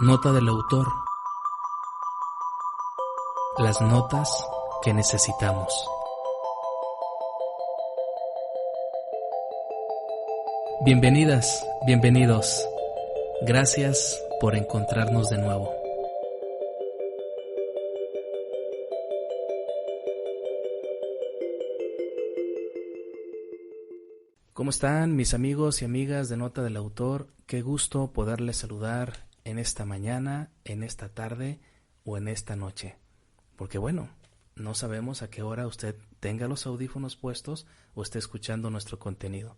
Nota del autor. Las notas que necesitamos. Bienvenidas, bienvenidos. Gracias por encontrarnos de nuevo. ¿Cómo están mis amigos y amigas de Nota del Autor? Qué gusto poderles saludar en esta mañana, en esta tarde o en esta noche. Porque bueno, no sabemos a qué hora usted tenga los audífonos puestos o esté escuchando nuestro contenido.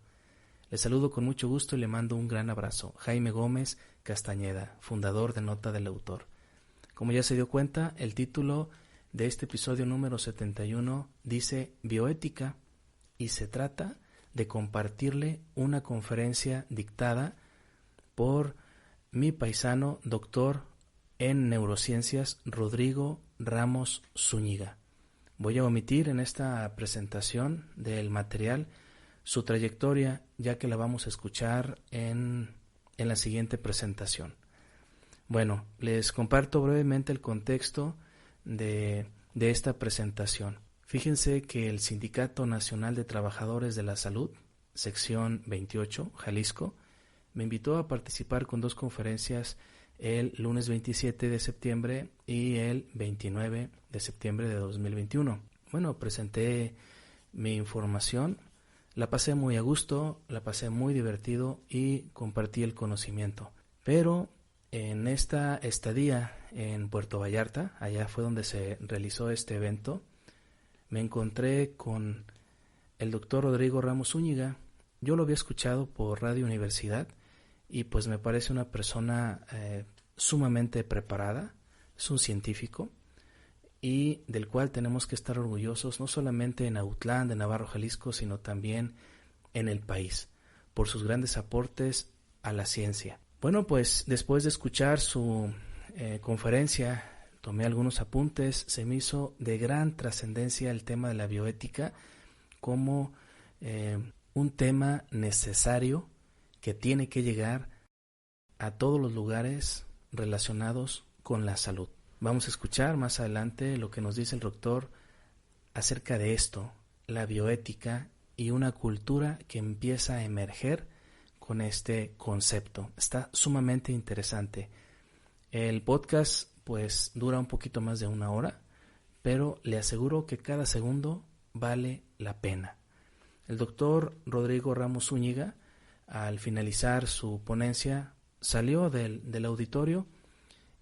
Les saludo con mucho gusto y le mando un gran abrazo. Jaime Gómez Castañeda, fundador de Nota del Autor. Como ya se dio cuenta, el título de este episodio número 71 dice Bioética y se trata de compartirle una conferencia dictada por mi paisano doctor en neurociencias Rodrigo Ramos Zúñiga. Voy a omitir en esta presentación del material su trayectoria, ya que la vamos a escuchar en la siguiente presentación. Bueno, les comparto brevemente el contexto de esta presentación. Fíjense que el Sindicato Nacional de Trabajadores de la Salud, sección 28, Jalisco, me invitó a participar con dos conferencias el lunes 27 de septiembre y el 29 de septiembre de 2021. Bueno, presenté mi información, la pasé muy a gusto, la pasé muy divertido y compartí el conocimiento. Pero en esta estadía en Puerto Vallarta, allá fue donde se realizó este evento, me encontré con el doctor Rodrigo Ramos Zúñiga. Yo lo había escuchado por Radio Universidad y pues me parece una persona sumamente preparada, es un científico y del cual tenemos que estar orgullosos no solamente en Autlán de Navarro, Jalisco, sino también en el país, por sus grandes aportes a la ciencia. Bueno, pues después de escuchar su conferencia, tomé algunos apuntes. Se me hizo de gran trascendencia el tema de la bioética como un tema necesario que tiene que llegar a todos los lugares relacionados con la salud. Vamos a escuchar más adelante lo que nos dice el doctor acerca de esto, la bioética y una cultura que empieza a emerger con este concepto. Está sumamente interesante. El podcast pues dura un poquito más de una hora, pero le aseguro que cada segundo vale la pena. El doctor Rodrigo Ramos Zúñiga, al finalizar su ponencia, salió del auditorio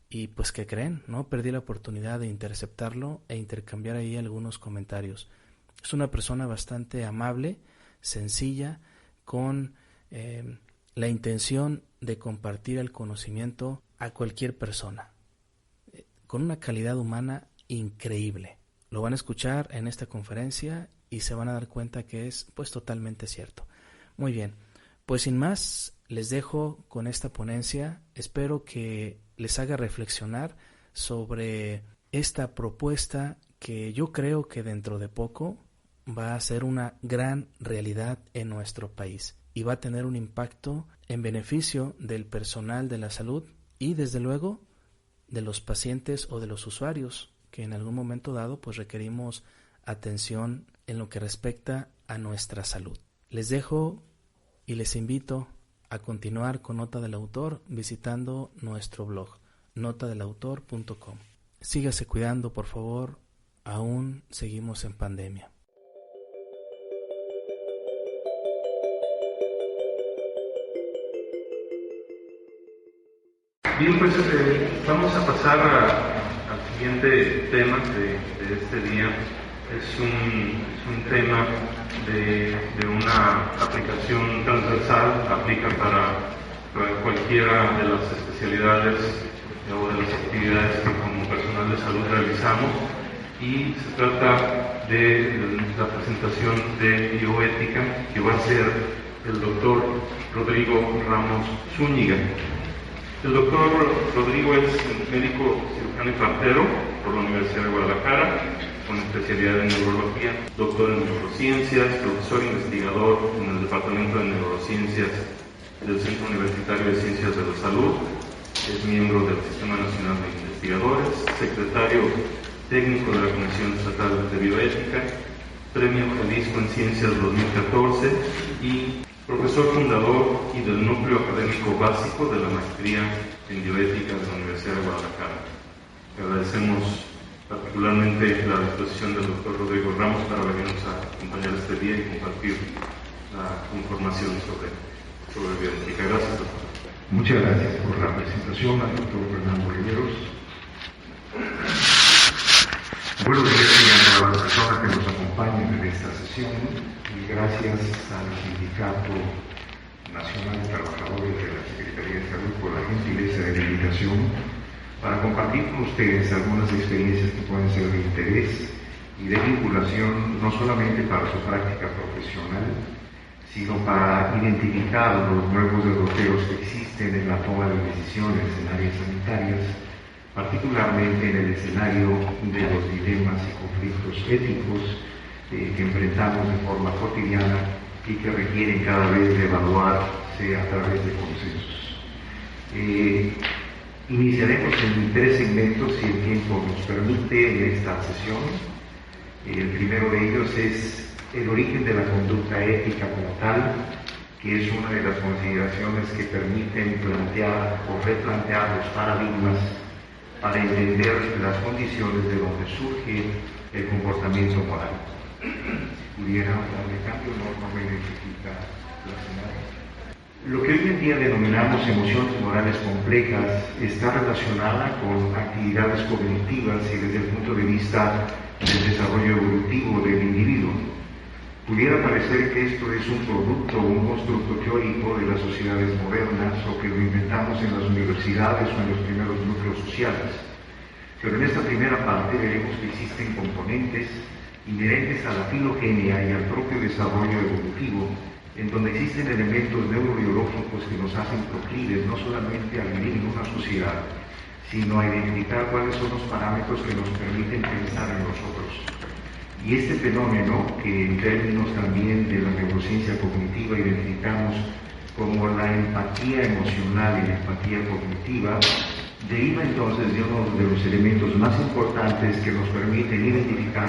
y pues ¿qué creen? No perdí la oportunidad de interceptarlo e intercambiar ahí algunos comentarios. Es una persona bastante amable, sencilla, con la intención de compartir el conocimiento a cualquier persona, con una calidad humana increíble. Lo van a escuchar en esta conferencia y se van a dar cuenta que es pues totalmente cierto. Muy bien, pues sin más les dejo con esta ponencia. Espero que les haga reflexionar sobre esta propuesta que yo creo que dentro de poco va a ser una gran realidad en nuestro país y va a tener un impacto en beneficio del personal de la salud y desde luego de los pacientes o de los usuarios que en algún momento dado pues requerimos atención en lo que respecta a nuestra salud. Les dejo y les invito a continuar con Nota del Autor visitando nuestro blog notadelautor.com. Sígase cuidando, por favor, aún seguimos en pandemia. Bien, pues vamos a pasar al siguiente tema de este día. Es un tema de una aplicación transversal, aplica para cualquiera de las especialidades o de las actividades que como personal de salud realizamos, y se trata de la presentación de bioética que va a ser el doctor Rodrigo Ramos Zúñiga. El doctor Rodrigo es médico cirujano y partero por la Universidad de Guadalajara, con especialidad en neurología, doctor en neurociencias, profesor investigador en el Departamento de Neurociencias del Centro Universitario de Ciencias de la Salud, es miembro del Sistema Nacional de Investigadores, secretario técnico de la Comisión Estatal de Bioética, Premio Jalisco en Ciencias 2014 y profesor fundador y del núcleo académico básico de la maestría en bioética de la Universidad de Guadalajara. Agradecemos particularmente la disposición del doctor Rodrigo Ramos para venirnos a acompañar este día y compartir la información sobre bioética. Gracias, doctor. Muchas gracias por la presentación al doctor Fernando Riveros. Buenos días a todas las personas que nos acompañan en esta sesión y gracias al Sindicato Nacional de Trabajadores de la Secretaría de Salud por la gentileza de la invitación para compartir con ustedes algunas experiencias que pueden ser de interés y de vinculación no solamente para su práctica profesional, sino para identificar los nuevos derroteros que existen en la toma de decisiones en áreas sanitarias, particularmente en el escenario de los dilemas y conflictos éticos que enfrentamos de forma cotidiana y que requieren cada vez de evaluarse a través de consensos. Iniciaremos en 3 segmentos, si el tiempo nos permite, en esta sesión. El primero de ellos es el origen de la conducta ética como tal, que es una de las consideraciones que permiten plantear o replantear los paradigmas para entender las condiciones de donde surge el comportamiento moral. ¿Pudiera darle cambio? No me necesita la señal. Lo que hoy en día denominamos emociones morales complejas está relacionada con actividades cognitivas y desde el punto de vista del desarrollo evolutivo del individuo. Pudiera parecer que esto es un producto o un constructo teórico de las sociedades modernas o que lo inventamos en las universidades o en los primeros núcleos sociales. Pero en esta primera parte veremos que existen componentes inherentes a la filogenia y al propio desarrollo evolutivo, en donde existen elementos neurobiológicos que nos hacen proclives no solamente a vivir en una sociedad, sino a identificar cuáles son los parámetros que nos permiten pensar en nosotros. Y este fenómeno, que en términos también de la neurociencia cognitiva identificamos como la empatía emocional y la empatía cognitiva, deriva entonces de uno de los elementos más importantes que nos permiten identificar.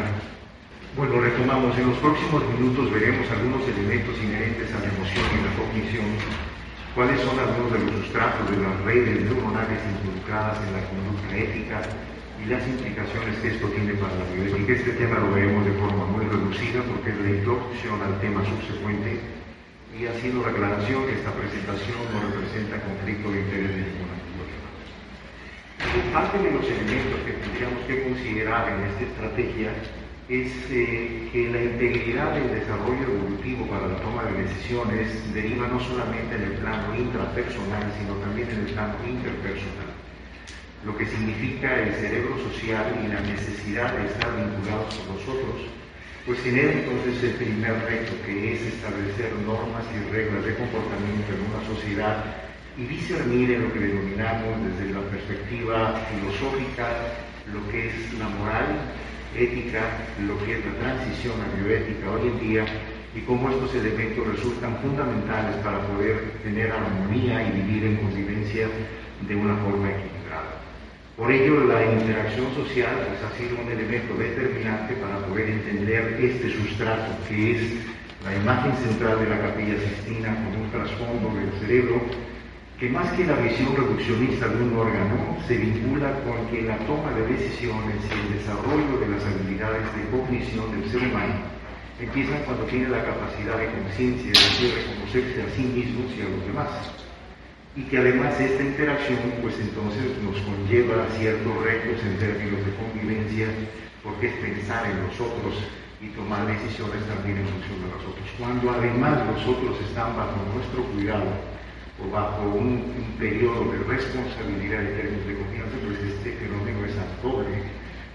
Bueno, retomamos. En los próximos minutos veremos algunos elementos inherentes a la emoción y la cognición, cuáles son algunos de los sustratos de las redes neuronales involucradas en la conducta ética y las implicaciones que esto tiene para la bioética. Este tema lo veremos de forma muy reducida porque es la introducción al tema subsecuente y ha sido la aclaración que esta presentación no representa conflicto de interés de ninguna forma. Parte de los elementos que tendríamos que considerar en esta estrategia es que la integridad del desarrollo evolutivo para la toma de decisiones deriva no solamente en el plano intrapersonal, sino también en el plano interpersonal. Lo que significa el cerebro social y la necesidad de estar vinculados con nosotros, pues genera entonces el primer reto, que es establecer normas y reglas de comportamiento en una sociedad y discernir en lo que denominamos desde la perspectiva filosófica lo que es la moral, ética, lo que es la transición a bioética hoy en día y cómo estos elementos resultan fundamentales para poder tener armonía y vivir en convivencia de una forma equilibrada. Por ello, la interacción social pues, ha sido un elemento determinante para poder entender este sustrato que es la imagen central de la Capilla Sixtina con un trasfondo del cerebro que más que la visión reduccionista de un órgano, se vincula con que la toma de decisiones y el desarrollo de las habilidades de cognición del ser humano empiezan cuando tiene la capacidad de conciencia, es decir, reconocerse a sí mismos y a los demás. Y que además esta interacción, pues entonces nos conlleva ciertos retos en términos de convivencia, porque es pensar en los otros y tomar decisiones también en función de los otros. Cuando además los otros están bajo nuestro cuidado, o bajo un periodo de responsabilidad en términos de confianza, pues este fenómeno es doble,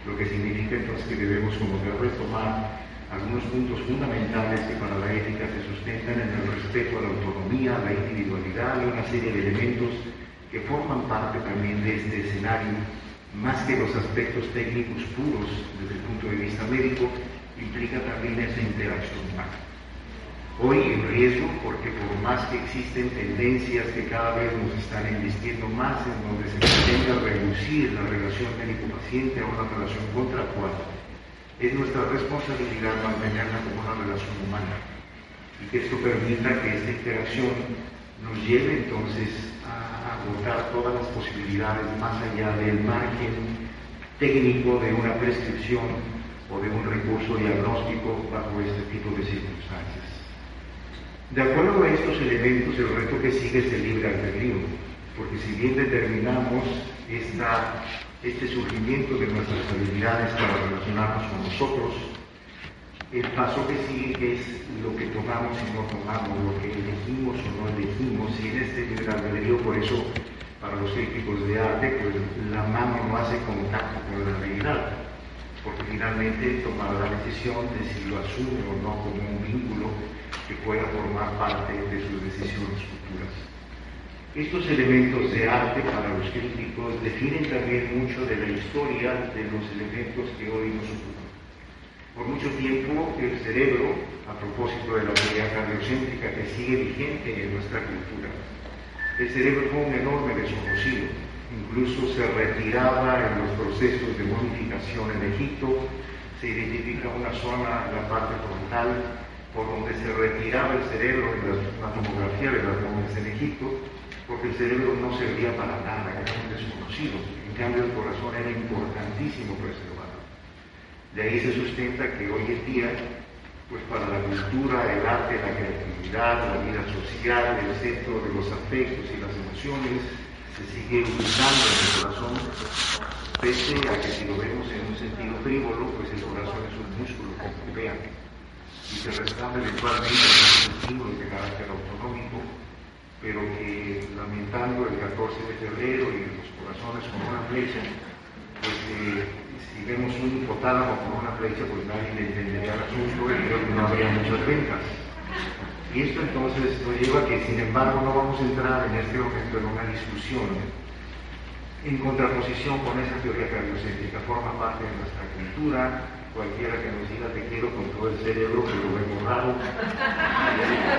lo que significa entonces que debemos como que retomar algunos puntos fundamentales que para la ética se sustentan en el respeto a la autonomía, la individualidad y una serie de elementos que forman parte también de este escenario, más que los aspectos técnicos puros desde el punto de vista médico, implica también esa interacción humana. hoy en riesgo, porque por más que existen tendencias que cada vez nos están invistiendo más, en donde se pretende reducir la relación médico-paciente a una relación contractual, es nuestra responsabilidad mantenerla como una relación humana, y que esto permita que esta interacción nos lleve entonces a agotar todas las posibilidades más allá del margen técnico de una prescripción o de un recurso diagnóstico bajo este tipo de circunstancias. De acuerdo a estos elementos, el reto que sigue es el libre albedrío, porque si bien determinamos este surgimiento de nuestras habilidades para relacionarnos con nosotros, el paso que sigue es lo que tomamos y no tomamos, lo que elegimos o no elegimos, y en este libre albedrío, por eso, para los críticos de arte, pues la mano no hace contacto con la realidad, porque finalmente tomará la decisión de si lo asume o no como un vínculo que pueda formar parte de sus decisiones futuras. Estos elementos de arte para los críticos definen también mucho de la historia de los elementos que hoy nos ocupan. Por mucho tiempo el cerebro, a propósito de la teoría cardiocéntrica que sigue vigente en nuestra cultura, el cerebro fue un enorme desconocido. Incluso se retiraba en los procesos de modificación en Egipto, se identifica una zona en la parte frontal por donde se retiraba el cerebro en la tomografía de las momias en Egipto, porque el cerebro no servía para nada, era un desconocido. En cambio, el corazón era importantísimo preservarlo. De ahí se sustenta que hoy en día, pues para la cultura, el arte, la creatividad, la vida social, el centro de los afectos y las emociones, se sigue ubicando en el corazón, pese a que si lo vemos en un sentido frívolo, pues el corazón es un músculo que bombea y se responde eventualmente en un sentido de carácter autonómico, pero que lamentando el 14 de febrero y los corazones con una flecha, pues si vemos un hipotálamo con una flecha, pues nadie le entendería el asunto y creo que no habría muchas ventas. Y esto entonces nos lleva a que, sin embargo, no vamos a entrar en este momento en una discusión en contraposición con esa teoría cardiocéntrica. Forma parte de nuestra cultura. Cualquiera que nos diga te quiero con todo el cerebro, que lo vemos raro.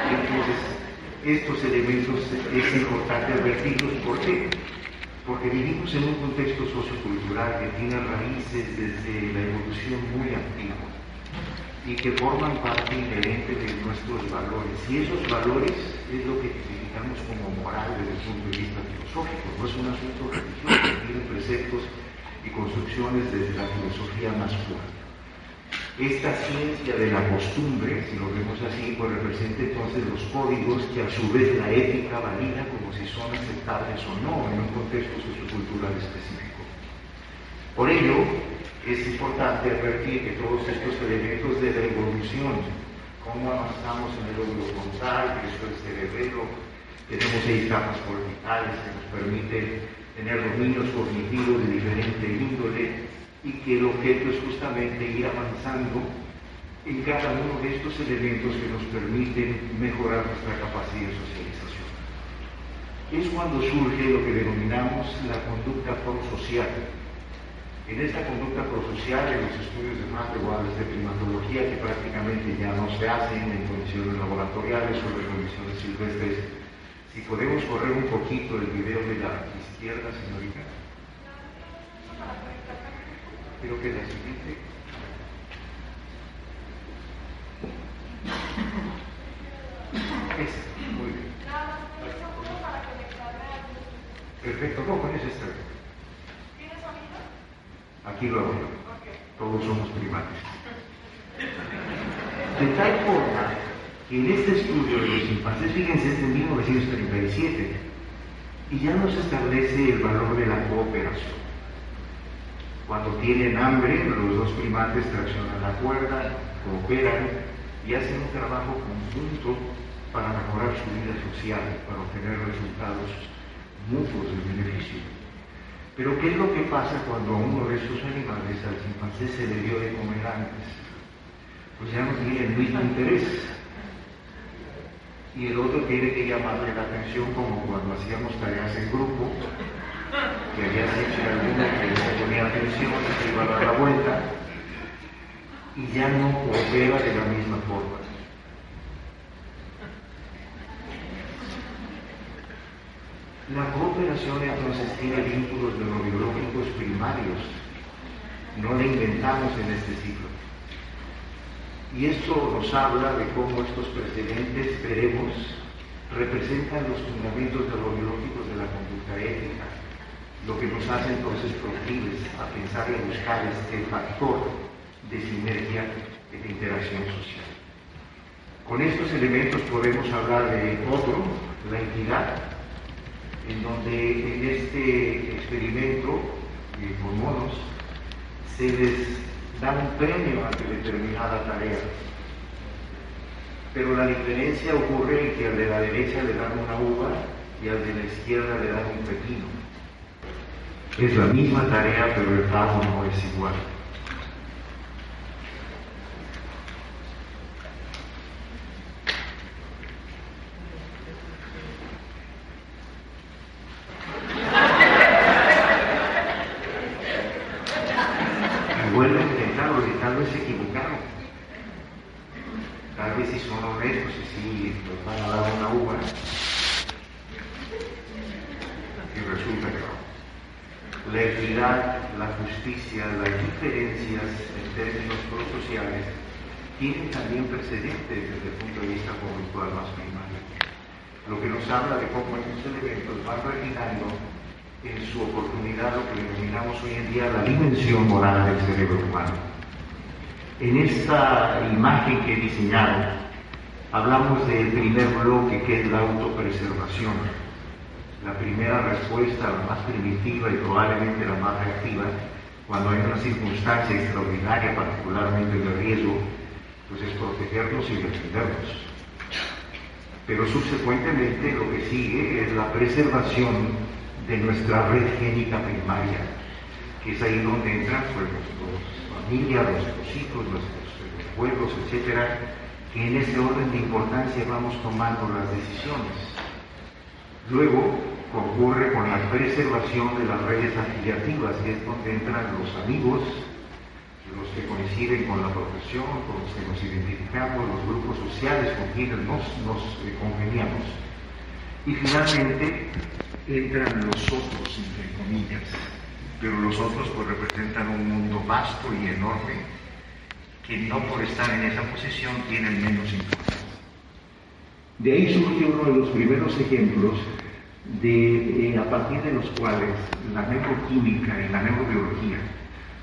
Entonces, estos elementos es importante advertirlos. ¿Por qué? Porque vivimos en un contexto sociocultural que tiene raíces desde la evolución muy antigua y que forman parte inherente de nuestros valores. Y esos valores es lo que identificamos como moral desde el punto de vista filosófico. No es un asunto religioso, tiene preceptos y construcciones desde la filosofía más pura. Esta ciencia de la costumbre, si lo vemos así, pues representa entonces los códigos que a su vez la ética valida como si son aceptables o no en un contexto sociocultural específico. Por ello, es importante advertir que todos estos elementos de la evolución, cómo avanzamos en el lóbulo frontal, que eso es cerebelo, tenemos 6 capas corticales que nos permiten tener dominios cognitivos de diferente índole, y que el objeto es justamente ir avanzando en cada uno de estos elementos que nos permiten mejorar nuestra capacidad de socialización. Es cuando surge lo que denominamos la conducta prosocial. En esta conducta prosocial, en los estudios de más iguales de primatología, que prácticamente ya no se hacen en condiciones laboratoriales o en condiciones silvestres, si podemos correr un poquito el video de la izquierda, señorita. Creo que la siguiente. Esa, muy bien. Perfecto, no, con ese está bien. ¿Tiene sonido? Aquí lo hago yo. Todos somos primates. De tal forma que en este estudio de los chimpancés, fíjense, es de 1937, y ya nos establece el valor de la cooperación. Cuando tienen hambre, los dos primates traccionan la cuerda, cooperan y hacen un trabajo conjunto para mejorar su vida social, para obtener resultados mutuos de beneficio. Pero ¿qué es lo que pasa cuando a uno de estos animales, al chimpancé, se le dio de comer antes? Pues ya no tiene el mismo interés. Y el otro tiene que llamarle la atención, como cuando hacíamos tareas en grupo, que habías hecho alguna que no ponía atención, se iba a dar la vuelta, y ya no coopera de la misma forma. La cooperación entonces tiene vínculos neurobiológicos primarios, no la inventamos en este siglo. Y esto nos habla de cómo estos precedentes, veremos, representan los fundamentos neurobiológicos de la conducta ética, lo que nos hace entonces proclives a pensar y a buscar este factor de sinergia y de interacción social. Con estos elementos podemos hablar de otro, la entidad, en donde en este experimento con monos se les da un premio ante determinada tarea. Pero la diferencia ocurre en que al de la derecha le dan una uva y al de la izquierda le dan un pepino. Es la misma tarea, pero el pago no es igual. Vuelvo a intentarlo y tal vez se equivocaron. Tal vez si son honestos y si nos van a dar una uva y resulta que no. La equidad, la justicia, las diferencias en términos prosociales tienen también precedentes desde el punto de vista conductual más primario. Lo que nos habla de cómo estos elementos van refinando en su oportunidad lo que denominamos hoy en día la dimensión moral del cerebro humano. En esta imagen que he diseñado, hablamos del primer bloque, que es la autopreservación. La primera respuesta, la más primitiva y probablemente la más reactiva, cuando hay una circunstancia extraordinaria, particularmente de riesgo, pues es protegernos y defendernos. Pero subsecuentemente lo que sigue es la preservación de nuestra red génica primaria, que es ahí donde entran pues, nuestras familias, nuestros hijos, nuestros pueblos, etcétera, que en ese orden de importancia vamos tomando las decisiones. Luego concurre con la preservación de las redes afiliativas, que es donde entran los amigos, los que coinciden con la profesión, con los que nos identificamos, los grupos sociales con quienes nos congeniamos. Y finalmente entran los otros, entre comillas, pero los otros pues representan un mundo vasto y enorme que no por estar en esa posición tienen menos importancia. De ahí surge uno de los primeros ejemplos a partir de los cuales la neuroquímica y la neurobiología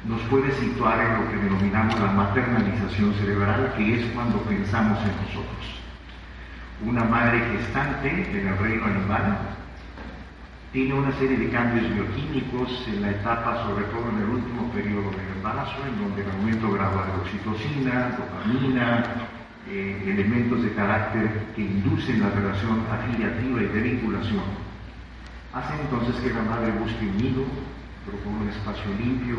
nos puede situar en lo que denominamos la maternalización cerebral, que es cuando pensamos en nosotros. Una madre gestante en el reino animal tiene una serie de cambios bioquímicos en la etapa, sobre todo en el último periodo del embarazo, en donde el aumento gradual de oxitocina, dopamina, elementos de carácter que inducen la relación afiliativa y de vinculación, hacen entonces que la madre busque un nido, procure un espacio limpio,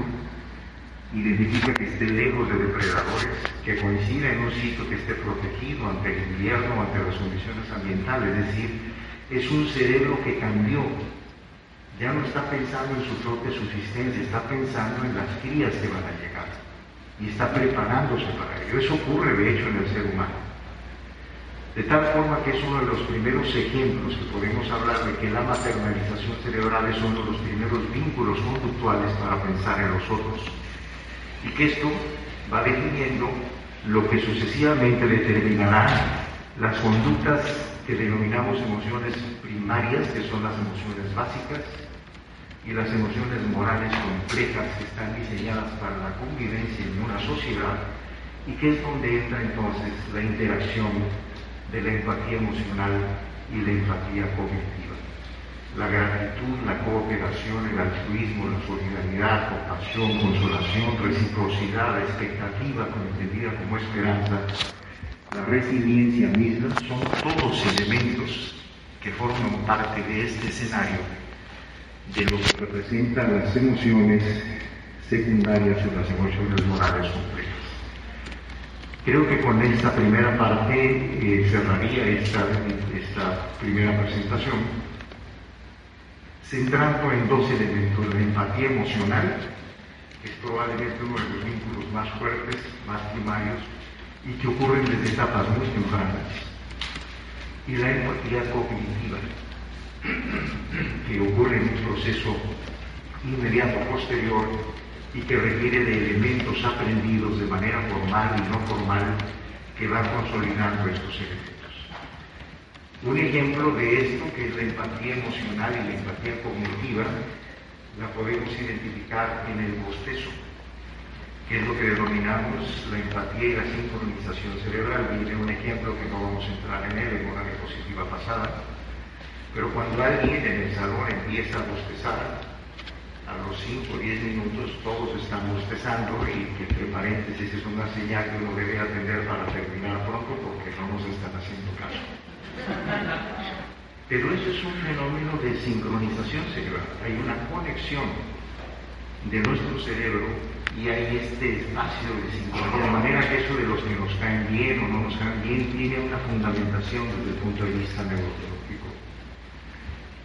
identifica que esté lejos de depredadores, que coincida en un sitio que esté protegido ante el invierno, ante las condiciones ambientales. Es decir, es un cerebro que cambió. Ya no está pensando en su propia subsistencia, está pensando en las crías que van a llegar y está preparándose para ello. Eso ocurre de hecho en el ser humano. De tal forma que es uno de los primeros ejemplos que podemos hablar de que la maternalización cerebral es uno de los primeros vínculos conductuales para pensar en los otros. Y que esto va definiendo lo que sucesivamente determinará las conductas que denominamos emociones primarias, que son las emociones básicas, y las emociones morales complejas, que están diseñadas para la convivencia en una sociedad, y que es donde entra entonces la interacción de la empatía emocional y la empatía cognitiva. La gratitud, la cooperación, el altruismo, la solidaridad, compasión, consolación, reciprocidad, la expectativa, entendida como esperanza, la resiliencia misma, son todos elementos que forman parte de este escenario de lo que representan las emociones secundarias o las emociones morales complejas. Creo que con esta primera parte cerraría esta primera presentación, centrando en dos elementos: la empatía emocional, que es probablemente uno de los vínculos más fuertes, más primarios, y que ocurren desde etapas muy tempranas, y la empatía cognitiva, que ocurre en un proceso inmediato posterior y que requiere de elementos aprendidos de manera formal y no formal que van consolidando estos elementos. Un ejemplo de esto, que es la empatía emocional y la empatía cognitiva, la podemos identificar en el bostezo, que es lo que denominamos la empatía y la sincronización cerebral. Viene un ejemplo que no vamos a entrar en él en una diapositiva pasada, pero cuando alguien en el salón empieza a bostezar, a los 5 o 10 minutos todos están bostezando, y que entre paréntesis es una señal que uno debe atender para terminar pronto porque no nos están haciendo caso. Pero eso es un fenómeno de sincronización cerebral. Hay una conexión de nuestro cerebro y hay este espacio de sincronía, de manera que eso de los que nos caen bien o no nos caen bien tiene una fundamentación desde el punto de vista neurológico.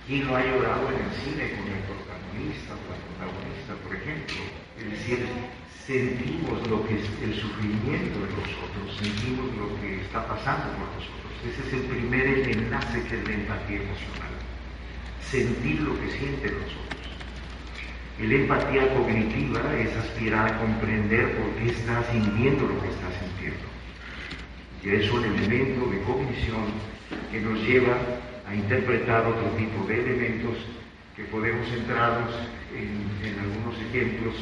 ¿Quién lo ha llorado en el cine con el protagonista o la protagonista, por ejemplo? Es decir, sentimos lo que es el sufrimiento de los otros, sentimos lo que está pasando por nosotros. Ese es el primer enlace, que es la empatía emocional. Sentir lo que sienten los otros. La empatía cognitiva es aspirar a comprender por qué estás sintiendo lo que estás sintiendo. Y es un elemento de cognición que nos lleva a interpretar otro tipo de elementos que podemos centrarnos en algunos ejemplos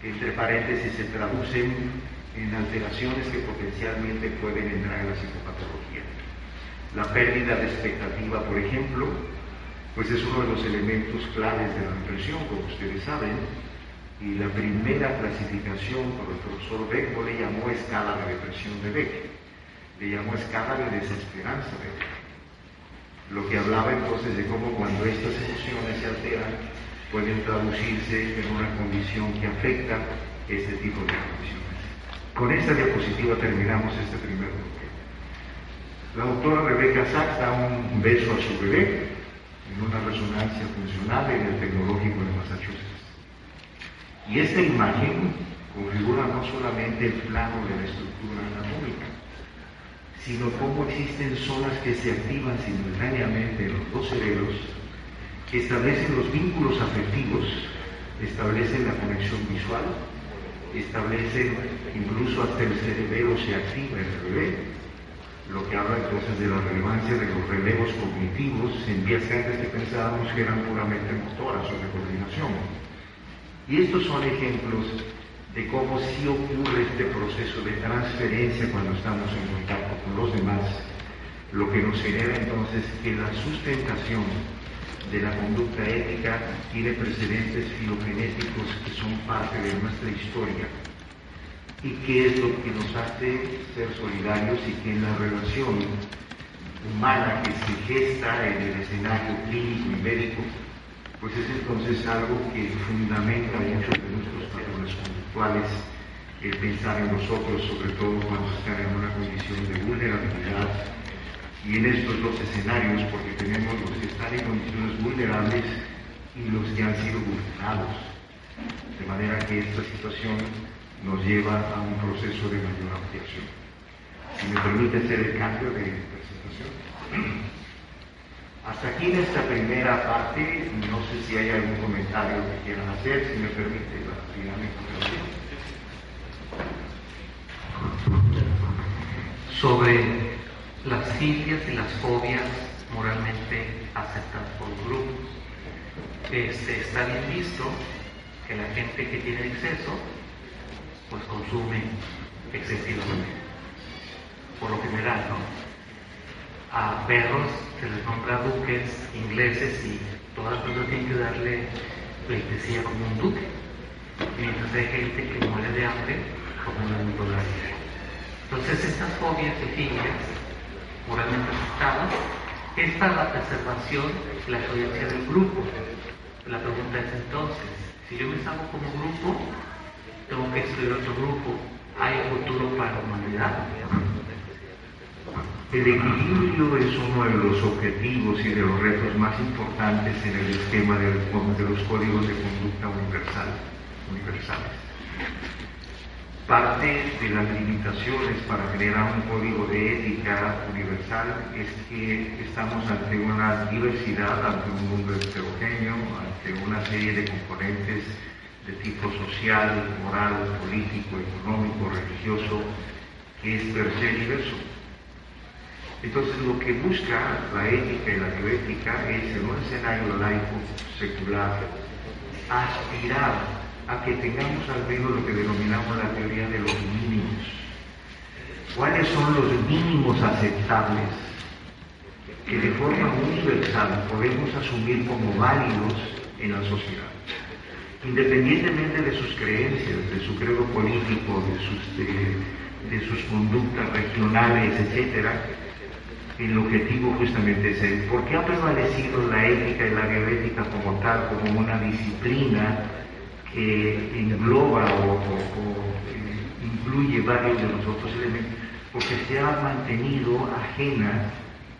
que entre paréntesis se traducen en alteraciones que potencialmente pueden entrar en la psicopatología. La pérdida de expectativa, por ejemplo, pues es uno de los elementos claves de la depresión, como ustedes saben, y la primera clasificación por el profesor Beck no le llamó escala de depresión de Beck, le llamó escala de desesperanza de Beck. Lo que hablaba entonces de cómo cuando estas emociones se alteran pueden traducirse en una condición que afecta este tipo de condiciones. Con esta diapositiva terminamos este primer bloque. La doctora Rebecca Sachs da un beso a su bebé en una resonancia funcional en el Tecnológico de Massachusetts. Y esta imagen configura no solamente el plano de la estructura anatómica, sino cómo existen zonas que se activan simultáneamente en los dos cerebros, que establecen los vínculos afectivos, establecen la conexión visual, establecen incluso hasta el cerebelo se activa en el bebé, lo que habla entonces de la relevancia de los relevos cognitivos en vías que antes pensábamos que eran puramente motoras o de coordinación. Y estos son ejemplos de cómo sí ocurre este proceso de transferencia cuando estamos en contacto con los demás, lo que nos genera entonces que la sustentación de la conducta ética tiene precedentes filogenéticos que son parte de nuestra historia, y que es lo que nos hace ser solidarios, y que en la relación humana que se gesta en el escenario clínico y médico, pues es entonces algo que fundamenta muchos de nuestros patrones conductuales, el pensar en los otros, sobre todo cuando están en una condición de vulnerabilidad. Y en estos dos escenarios, porque tenemos los que están en condiciones vulnerables y los que han sido vulnerados, de manera que esta situación nos lleva a un proceso de mayor ampliación. Si me permite hacer el cambio de presentación. Hasta aquí en esta primera parte, no sé si hay algún comentario que quieran hacer, si me permite la dinámica. Sobre las filias y las fobias moralmente aceptadas por el grupo. Está bien visto que la gente que tiene exceso pues consume excesivamente, por lo general, ¿no? A perros se les nombra duques ingleses y todas las personas tienen que darle pleitesía como un duque, mientras hay gente que muere de hambre como un intolerante. Entonces estas fobias y filias moralmente aceptadas es para la preservación y la coherencia del grupo. La pregunta es entonces, si yo me salgo como grupo, tengo que excluir otro grupo. ¿Hay futuro para la humanidad? El equilibrio es uno de los objetivos y de los retos más importantes en el esquema de los códigos de conducta universales. Parte de las limitaciones para generar un código de ética universal es que estamos ante una diversidad, ante un mundo heterogéneo, serie de componentes de tipo social, moral, político, económico, religioso, que es per se diverso. Entonces, lo que busca la ética y la bioética es, en un escenario laico, secular, aspirar a que tengamos al menos lo que denominamos la teoría de los mínimos. ¿Cuáles son los mínimos aceptables que de forma universal podemos asumir como válidos en la sociedad? Independientemente de sus creencias, de su credo político, de sus conductas regionales, etc., el objetivo justamente es el ¿por qué ha prevalecido la ética y la bioética como tal, como una disciplina que engloba o incluye varios de los otros elementos? Porque se ha mantenido ajena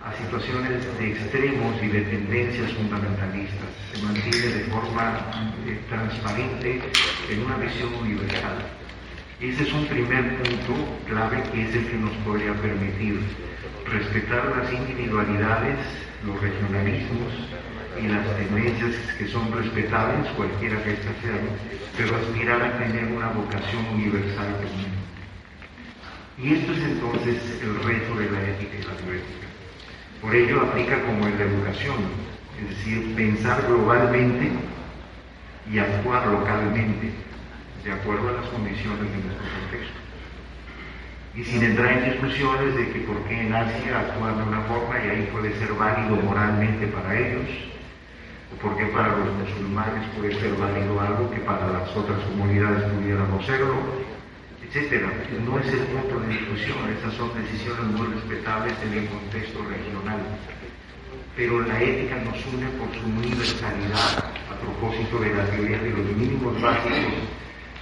a situaciones de extremos y de tendencias fundamentalistas. Se mantiene de forma transparente en una visión universal. Ese es un primer punto clave que es el que nos podría permitir respetar las individualidades, los regionalismos y las tendencias que son respetables, cualquiera que éstas sean, pero aspirar a tener una vocación universal común. Y esto es entonces el reto de la ética y la bioética. Por ello aplica como en la educación, es decir, pensar globalmente y actuar localmente, de acuerdo a las condiciones de nuestro contexto. Y sin entrar en discusiones de que por qué en Asia actúan de una forma y ahí puede ser válido moralmente para ellos, o por qué para los musulmanes puede ser válido algo que para las otras comunidades pudiera no serlo, etcétera. No es el punto de discusión, esas son decisiones muy respetables en el contexto regional. Pero la ética nos une por su universalidad a propósito de la teoría de los mínimos básicos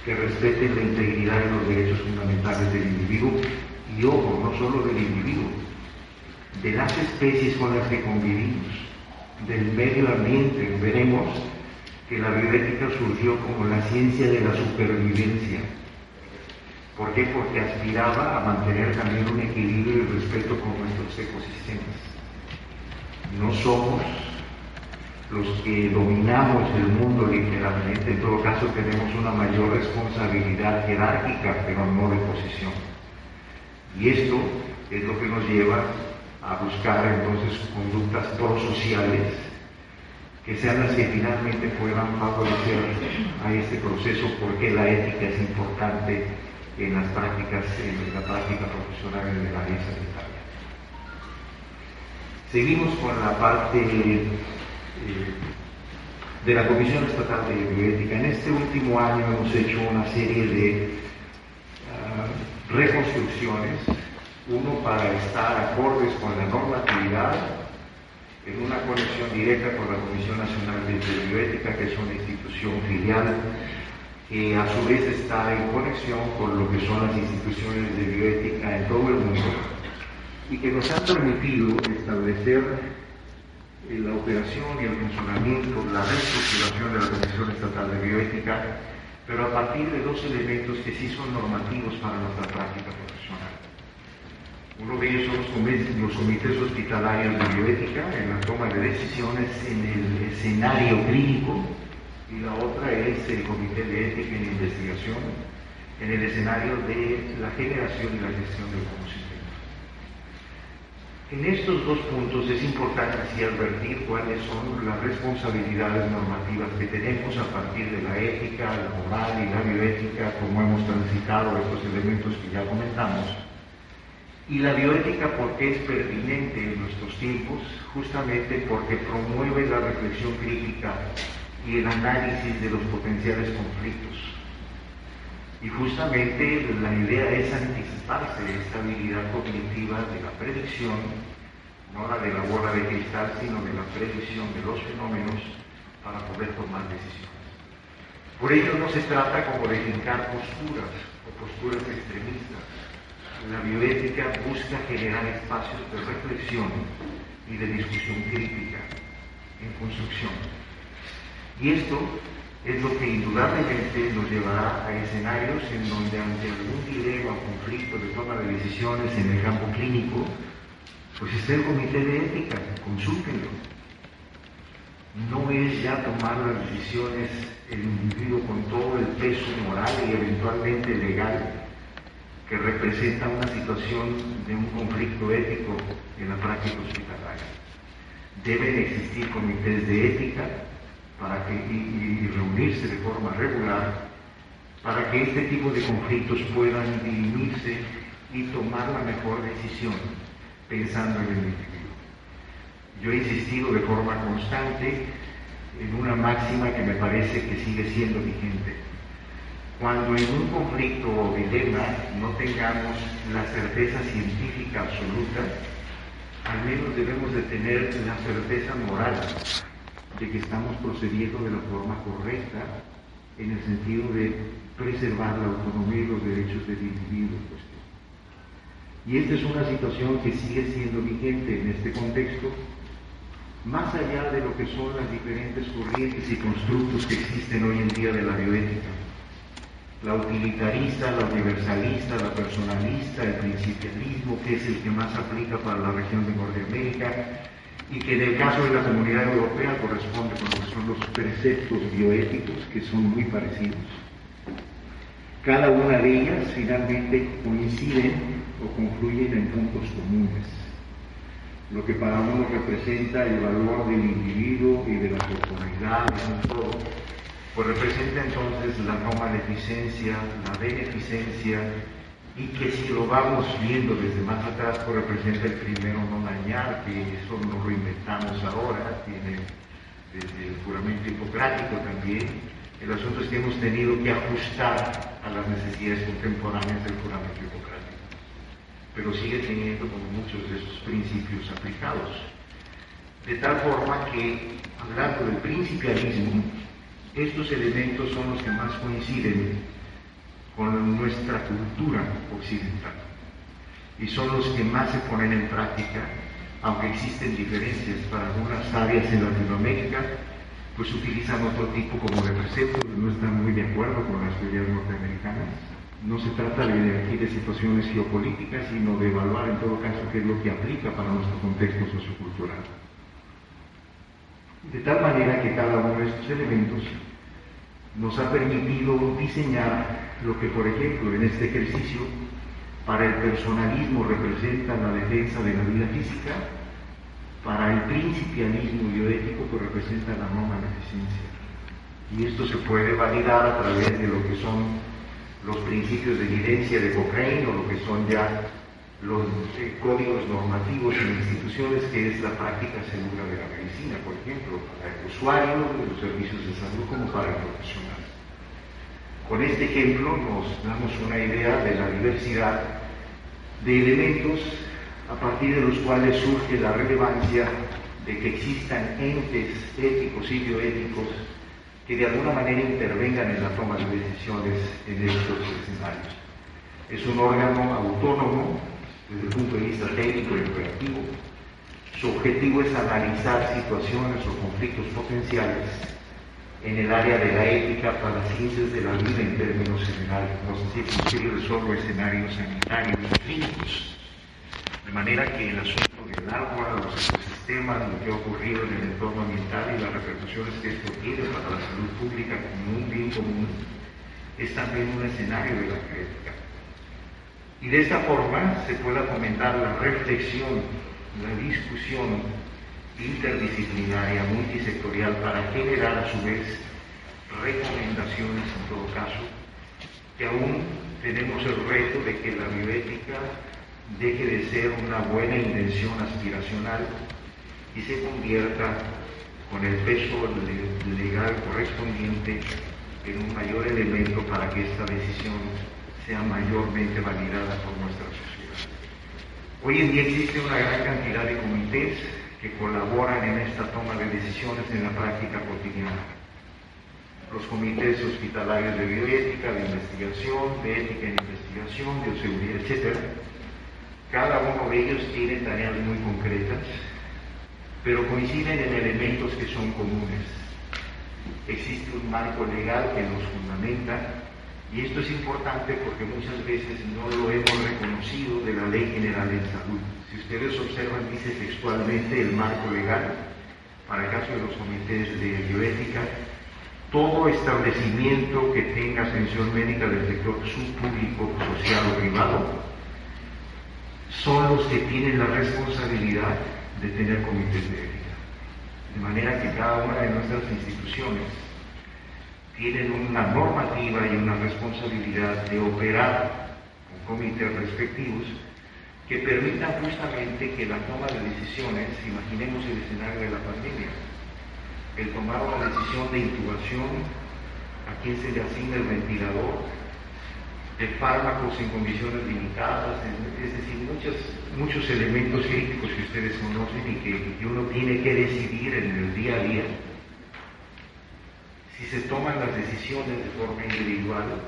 que respeten la integridad y los derechos fundamentales del individuo, y ojo, no solo del individuo, de las especies con las que convivimos, del medio ambiente. Veremos que la bioética surgió como la ciencia de la supervivencia. ¿Por qué? Porque aspiraba a mantener también un equilibrio y respeto con nuestros ecosistemas. No somos los que dominamos el mundo literalmente, en todo caso tenemos una mayor responsabilidad jerárquica, pero no de posición. Y esto es lo que nos lleva a buscar entonces conductas prosociales que sean las que finalmente puedan favorecer a este proceso, porque la ética es importante en las prácticas, en la práctica profesional en el área sanitaria. Seguimos con la parte de la Comisión Estatal de Bioética. En este último año hemos hecho una serie de reconstrucciones, uno para estar acordes con la normatividad, en una conexión directa con la Comisión Nacional de Bioética, que es una institución filial, que a su vez está en conexión con lo que son las instituciones de bioética en todo el mundo, y que nos han permitido establecer la operación y el funcionamiento, la reestructuración de la Comisión Estatal de Bioética, pero a partir de dos elementos que sí son normativos para nuestra práctica profesional. Uno de ellos son los comités hospitalarios de bioética en la toma de decisiones en el escenario clínico, y la otra es el comité de ética en investigación en el escenario de la generación y la gestión del conocimiento. En estos dos puntos es importante así advertir cuáles son las responsabilidades normativas que tenemos a partir de la ética, la moral y la bioética, como hemos transitado estos elementos que ya comentamos. Y la bioética, porque es pertinente en nuestros tiempos, justamente porque promueve la reflexión crítica y el análisis de los potenciales conflictos. Y justamente la idea es anticiparse de esta habilidad cognitiva de la predicción, no la de la bola de cristal, sino de la predicción de los fenómenos para poder tomar decisiones. Por ello no se trata como de fincar posturas o posturas extremistas. La bioética busca generar espacios de reflexión y de discusión crítica en construcción. Y esto es lo que indudablemente nos llevará a escenarios en donde ante algún dilema o conflicto de toma de decisiones en el campo clínico, pues está el comité de ética, consúltenlo. no es ya tomar las decisiones el individuo con todo el peso moral y eventualmente legal que representa una situación de un conflicto ético en la práctica hospitalaria. Deben existir comités de ética y reunirse de forma regular para que este tipo de conflictos puedan dirimirse y tomar la mejor decisión pensando en el individuo. Yo he insistido de forma constante en una máxima que me parece que sigue siendo vigente. Cuando en un conflicto o dilema no tengamos la certeza científica absoluta, al menos debemos de tener la certeza moral de que estamos procediendo de la forma correcta en el sentido de preservar la autonomía y los derechos del individuo en cuestión. Y esta es una situación que sigue siendo vigente en este contexto, más allá de lo que son las diferentes corrientes y constructos que existen hoy en día de la bioética. La utilitarista, la universalista, la personalista, el principialismo, que es el que más aplica para la región de Norteamérica, y que en el caso de la Comunidad Europea corresponde con lo que son los preceptos bioéticos, que son muy parecidos. Cada una de ellas finalmente coinciden o confluyen en puntos comunes. Lo que para uno representa el valor del individuo y de la corporalidad en un todo, pues representa entonces la no maleficencia, la beneficencia, y que si lo vamos viendo desde más atrás, pues representa el primero no dañar, que eso no lo inventamos ahora, tiene desde el juramento hipocrático también. El asunto es que hemos tenido que ajustar a las necesidades contemporáneas del juramento hipocrático, pero sigue teniendo como muchos de esos principios aplicados. De tal forma que, hablando del principialismo, estos elementos son los que más coinciden con nuestra cultura occidental y son los que más se ponen en práctica, aunque existen diferencias. Para algunas áreas en Latinoamérica pues utilizan otro tipo como de preceptos, no están muy de acuerdo con las teorías norteamericanas. No se trata aquí de situaciones geopolíticas, sino de evaluar en todo caso qué es lo que aplica para nuestro contexto sociocultural. De tal manera que cada uno de estos elementos nos ha permitido diseñar lo que, por ejemplo, en este ejercicio, para el personalismo representa la defensa de la vida física, para el principialismo bioético que representa la no maleficencia. Y esto se puede validar a través de lo que son los principios de evidencia de Cochrane, o lo que son ya los códigos normativos en instituciones, que es la práctica segura de la medicina, por ejemplo, para el usuario de los servicios de salud como para el profesional. Con este ejemplo nos damos una idea de la diversidad de elementos a partir de los cuales surge la relevancia de que existan entes éticos y bioéticos que de alguna manera intervengan en la toma de decisiones en estos escenarios. Es un órgano autónomo desde el punto de vista técnico y operativo. Su objetivo es analizar situaciones o conflictos potenciales en el área de la ética para las ciencias de la vida en términos generales, no sé si posible solo escenarios sanitarios y clínicos. De manera que el asunto del agua, los ecosistemas, lo que ha ocurrido en el entorno ambiental y las repercusiones que esto tiene para la salud pública como un bien común, es también un escenario de la ética. Y de esta forma se pueda fomentar la reflexión, la discusión interdisciplinaria, multisectorial, para generar a su vez recomendaciones en todo caso, que aún tenemos el reto de que la bioética deje de ser una buena intención aspiracional y se convierta, con el peso legal correspondiente, en un mayor elemento para que esta decisión sea mayormente validada por nuestra sociedad. Hoy en día existe una gran cantidad de comités que colaboran en esta toma de decisiones en la práctica cotidiana. Los comités hospitalarios de bioética, de investigación, de ética en investigación, de bioseguridad, etc. Cada uno de ellos tiene tareas muy concretas, pero coinciden en elementos que son comunes. Existe un marco legal que los fundamenta, y esto es importante porque muchas veces no lo hemos reconocido de la Ley General de Salud. Si ustedes observan, dice textualmente el marco legal, para el caso de los comités de bioética, todo establecimiento que tenga atención médica del sector subpúblico, social o privado, son los que tienen la responsabilidad de tener comités de ética. De manera que cada una de nuestras instituciones tienen una normativa y una responsabilidad de operar con comités respectivos que permitan justamente que la toma de decisiones, imaginemos el escenario de la pandemia, el tomar una decisión de intubación, a quién se le asigna el ventilador, de fármacos en condiciones limitadas, es decir, muchos elementos críticos que ustedes conocen y que uno tiene que decidir en el día a día. Si se toman las decisiones de forma individual,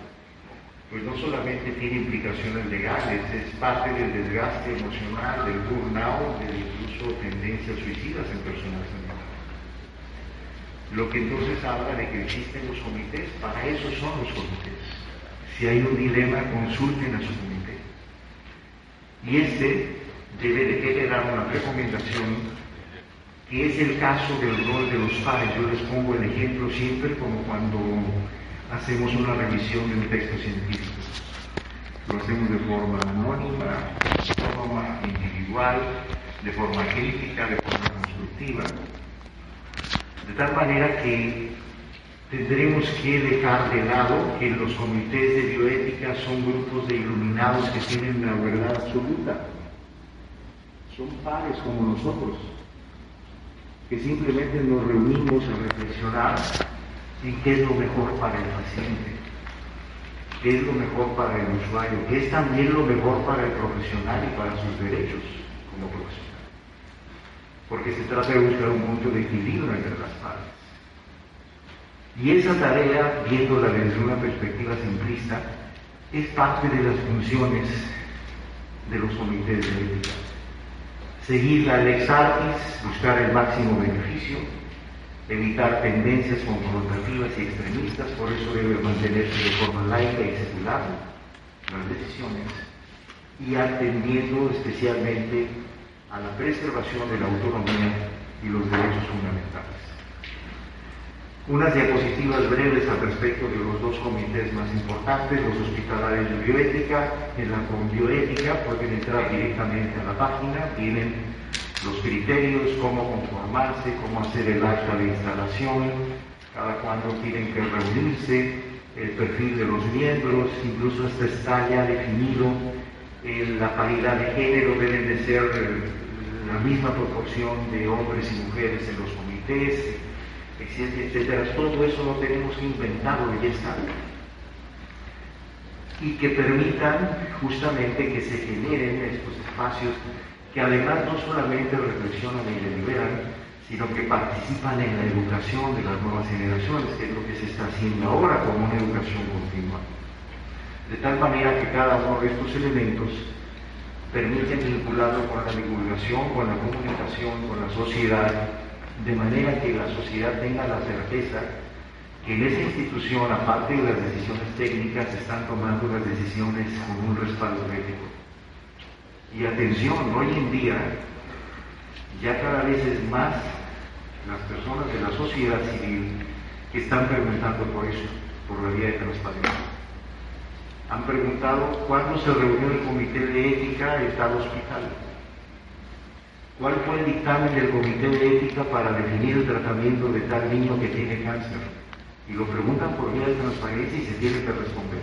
pues no solamente tiene implicaciones legales, es parte del desgaste emocional, del burnout, de incluso tendencias suicidas en personas sanitarias. Lo que entonces habla de que existen los comités, para eso son los comités. Si hay un dilema, consulten a su comité. Y debe dar una recomendación, que es el caso del rol de los pares. Yo les pongo el ejemplo siempre como cuando hacemos una revisión de un texto científico. Lo hacemos de forma anónima, autónoma, individual, de forma crítica, de forma constructiva. De tal manera que tendremos que dejar de lado que los comités de bioética son grupos de iluminados que tienen una verdad absoluta. Son pares como nosotros, que simplemente nos reunimos a reflexionar en qué es lo mejor para el paciente, qué es lo mejor para el usuario, qué es también lo mejor para el profesional y para sus derechos como profesional. Porque se trata de buscar un punto de equilibrio entre las partes. Y esa tarea, viéndola desde una perspectiva simplista, es parte de las funciones de los comités de ética. Seguir la lex artis, buscar el máximo beneficio, evitar tendencias confrontativas y extremistas, por eso debe mantenerse de forma laica y secular las decisiones, y atendiendo especialmente a la preservación de la autonomía y los derechos fundamentales. Unas diapositivas breves al respecto de los dos comités más importantes, los hospitalarios de bioética. En la bioética pueden entrar directamente a la página, tienen los criterios, cómo conformarse, cómo hacer el acta de instalación, cada cuándo tienen que reunirse, el perfil de los miembros, incluso hasta está ya definido la paridad de género, deben de ser la misma proporción de hombres y mujeres en los comités, etcétera, etcétera. Todo eso lo tenemos que inventarlo, ya está. Y que permitan justamente que se generen estos espacios que además no solamente reflexionan y deliberan, sino que participan en la educación de las nuevas generaciones, que es lo que se está haciendo ahora como una educación continua. De tal manera que cada uno de estos elementos permiten vincularlo con la divulgación, con la comunicación, con la sociedad, de manera que la sociedad tenga la certeza que en esa institución, aparte de las decisiones técnicas, se están tomando las decisiones con un respaldo ético. Y atención, hoy en día ya cada vez es más las personas de la sociedad civil que están preguntando por eso, por la vía de transparencia. Han preguntado cuándo se reunió el comité de ética de tal hospital. ¿Cuál fue el dictamen del comité de ética para definir el tratamiento de tal niño que tiene cáncer? Y lo preguntan por vía de transparencia y se tiene que responder.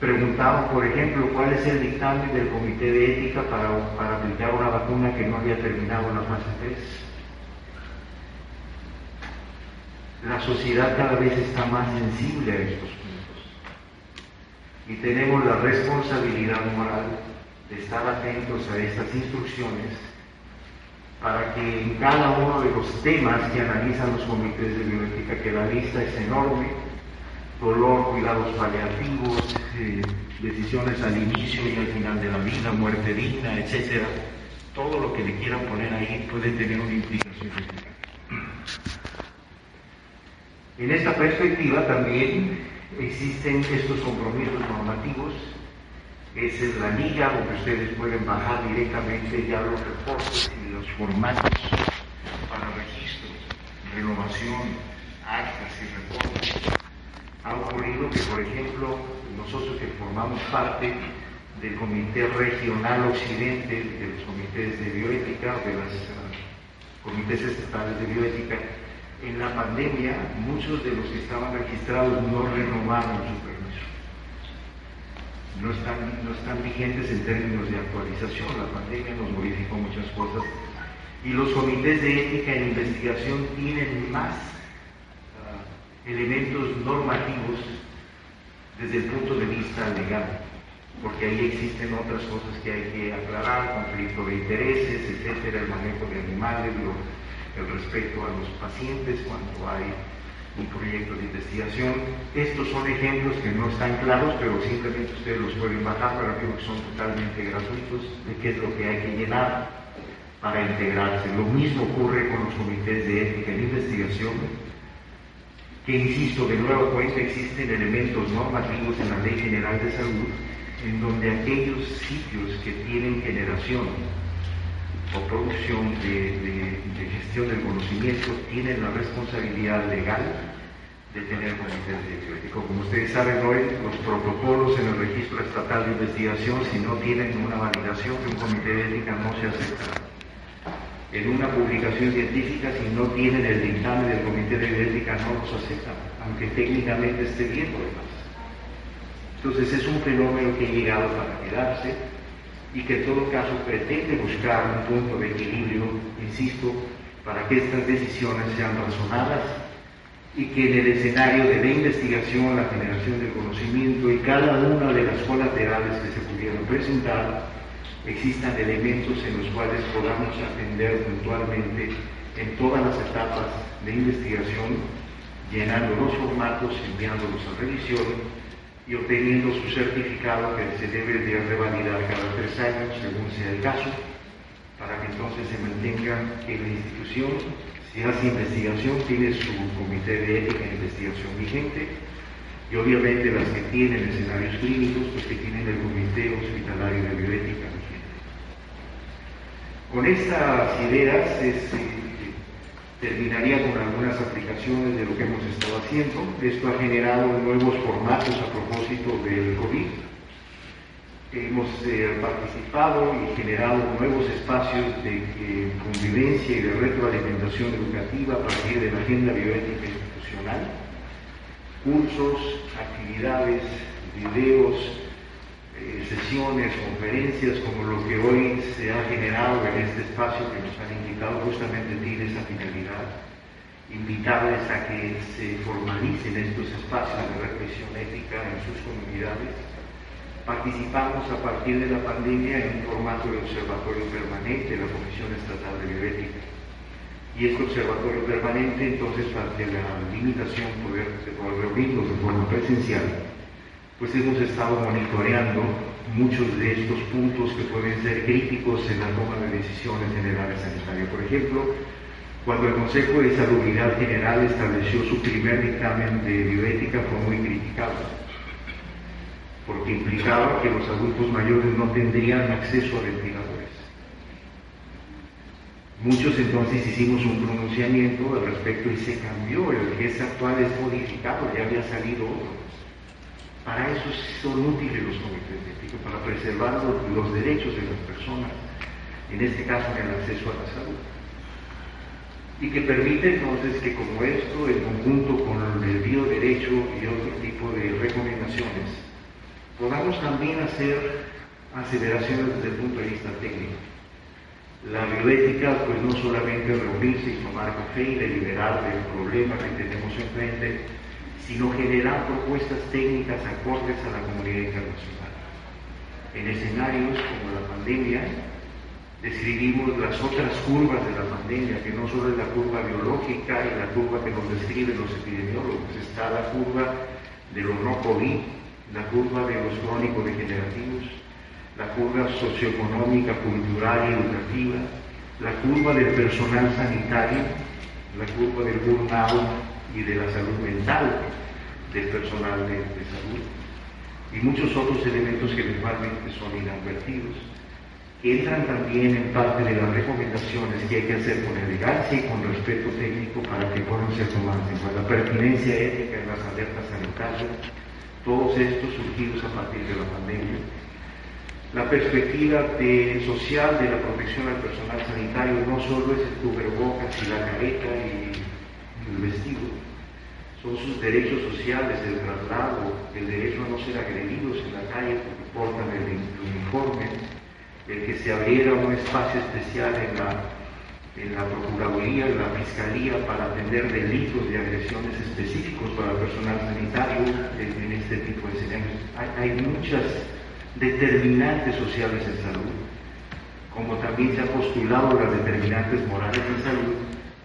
Preguntaban, por ejemplo, cuál es el dictamen del comité de ética para aplicar una vacuna que no había terminado la fase 3. La sociedad cada vez está más sensible a estos puntos. Y tenemos la responsabilidad moral de estar atentos a estas instrucciones para que en cada uno de los temas que analizan los comités de bioética, que la lista es enorme, dolor, cuidados paliativos, decisiones al inicio y al final de la vida, muerte digna, etc. Todo lo que le quieran poner ahí puede tener una implicación ética. En esta perspectiva también existen estos compromisos normativos. Esa es la liga donde ustedes pueden bajar directamente ya los reportes y los formatos renovación, actas y reportes. Ha ocurrido que, por ejemplo, nosotros que formamos parte del Comité Regional Occidente, de los comités de bioética, de los comités estatales de bioética, en la pandemia muchos de los que estaban registrados no renovaron su permiso. No están vigentes en términos de actualización. La pandemia nos modificó muchas cosas y los comités de ética en investigación tienen más elementos normativos desde el punto de vista legal, porque ahí existen otras cosas que hay que aclarar, conflicto de intereses, etcétera, el manejo de animales, el respeto a los pacientes cuando hay un proyecto de investigación. Estos son ejemplos que no están claros, pero simplemente ustedes los pueden bajar, pero creo que son totalmente gratuitos de qué es lo que hay que llenar para integrarse. Lo mismo ocurre con los comités de ética en investigación, que insisto, de nueva cuenta existen elementos normativos en la Ley General de Salud, en donde aquellos sitios que tienen generación o producción de gestión del conocimiento tienen la responsabilidad legal de tener comités de bioética. Como ustedes saben hoy, los protocolos en el Registro Estatal de Investigación, si no tienen una validación de un comité de ética, no se aceptan. En una publicación científica, si no tienen el dictamen del comité de bioética, no los aceptan, aunque técnicamente esté bien lo demás. Entonces es un fenómeno que ha llegado para quedarse y que en todo caso pretende buscar un punto de equilibrio, insisto, para que estas decisiones sean razonadas y que en el escenario de la investigación, la generación del conocimiento y cada una de las colaterales que se pudieran presentar, existan elementos en los cuales podamos atender puntualmente en todas las etapas de investigación, llenando los formatos, enviándolos a revisión y obteniendo su certificado que se debe de revalidar cada 3 años, según sea el caso, para que entonces se mantenga que la institución, si hace investigación, tiene su comité de ética e investigación vigente, y obviamente las que tienen escenarios clínicos, pues que tienen el comité hospitalario de bioética vigente. Con estas ideas terminaría con algunas aplicaciones de lo que hemos estado haciendo. Esto ha generado nuevos formatos a propósito del COVID. Hemos participado y generado nuevos espacios de convivencia y de retroalimentación educativa a partir de la agenda bioética institucional. Cursos, actividades, videos, sesiones, conferencias, como lo que hoy se ha generado en este espacio que nos han indicado, justamente tiene esa finalidad, invitarles a que se formalicen estos espacios de reflexión ética en sus comunidades. Participamos a partir de la pandemia en un formato de observatorio permanente de la Comisión Estatal de Bioética. Y este observatorio permanente, entonces, ante la limitación de poder reunirnos de forma presencial, pues hemos estado monitoreando muchos de estos puntos que pueden ser críticos en la toma de decisiones en el área sanitaria. Por ejemplo, cuando el Consejo de Salubridad General estableció su primer dictamen de bioética, fue muy criticado, porque implicaba que los adultos mayores no tendrían acceso a ventiladores. Muchos entonces hicimos un pronunciamiento al respecto y se cambió. El que es actual es modificado, ya había salido otro. Para eso son útiles los comités de ética, para preservar los derechos de las personas, en este caso en el acceso a la salud. Y que permite entonces que como esto, en conjunto con el bioderecho y otro tipo de recomendaciones, podamos también hacer aseveraciones desde el punto de vista técnico. La bioética, pues no solamente reunirse y tomar café y deliberar del problema que tenemos enfrente, sino generar propuestas técnicas acordes a la comunidad internacional. En escenarios como la pandemia, describimos las otras curvas de la pandemia, que no solo es la curva biológica y la curva que nos describen los epidemiólogos, está la curva de los no COVID, la curva de los crónicos degenerativos, la curva socioeconómica, cultural y educativa, la curva del personal sanitario, la curva del burnout y de la salud mental del personal de salud, y muchos otros elementos que normalmente son inadvertidos. que entran también en parte de las recomendaciones que hay que hacer con elegancia y con respeto técnico para que puedan ser tomadas en cuenta. La pertinencia ética en las alertas sanitarias, todos estos surgidos a partir de la pandemia. La perspectiva social de la protección al personal sanitario no solo es el cubrebocas y la careta y el vestido, son sus derechos sociales, el traslado, el derecho a no ser agredidos en la calle porque portan el uniforme, el que se abriera un espacio especial en la Procuraduría, en la Fiscalía, para atender delitos de agresiones específicos para el personal sanitario en este tipo de escenarios. Hay muchas determinantes sociales en salud, como también se ha postulado las determinantes morales en salud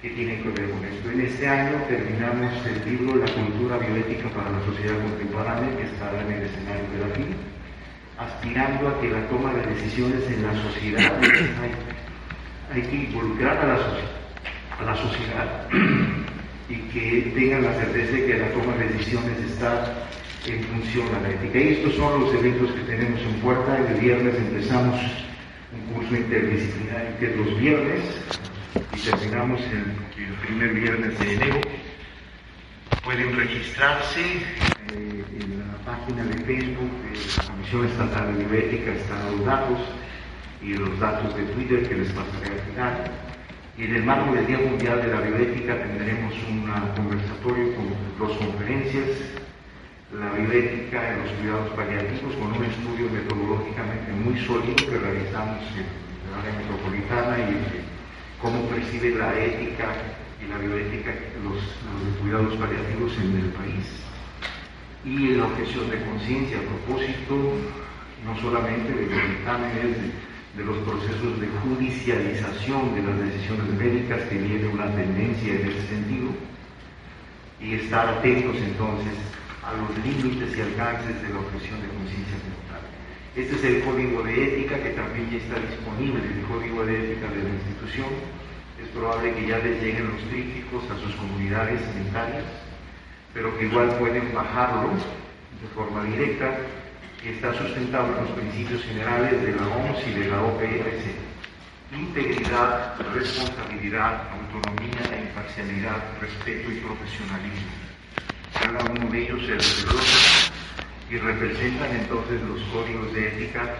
que tienen que ver con esto. En este año terminamos el libro La cultura bioética para la sociedad contemporánea, que estará en el escenario de la FIL, aspirando a que la toma de decisiones en la sociedad, hay que involucrar a la sociedad y que tengan la certeza de que la toma de decisiones está en función a la ética. Y estos son los eventos que tenemos en puerta. El viernes empezamos un curso interdisciplinario que es los viernes y terminamos el primer viernes de enero. Pueden registrarse en la página de Facebook de la Comisión Estatal de Bioética, están los datos y los datos de Twitter que les pasaré al final. Y en el marco del Día Mundial de la Bioética tendremos un conversatorio con dos conferencias: la bioética en los cuidados paliativos, con un estudio metodológicamente muy sólido que realizamos en el área metropolitana y cómo percibe la ética y la bioética los cuidados paliativos en el país. Y la objeción de conciencia a propósito no solamente de los dictámenes, de los procesos de judicialización de las decisiones médicas, que viene una tendencia en ese sentido, y estar atentos entonces a los límites y alcances de la objeción de conciencia mental. Este es el código de ética que también ya está disponible, el código de ética de la institución. Es probable que ya les lleguen los trípticos a sus comunidades sanitarias, pero que igual pueden bajarlo de forma directa, que está sustentado en los principios generales de la OMS y de la OPS: integridad, responsabilidad, autonomía, imparcialidad, respeto y profesionalismo. Cada uno de ellos se desarrolla y representan entonces los códigos de ética,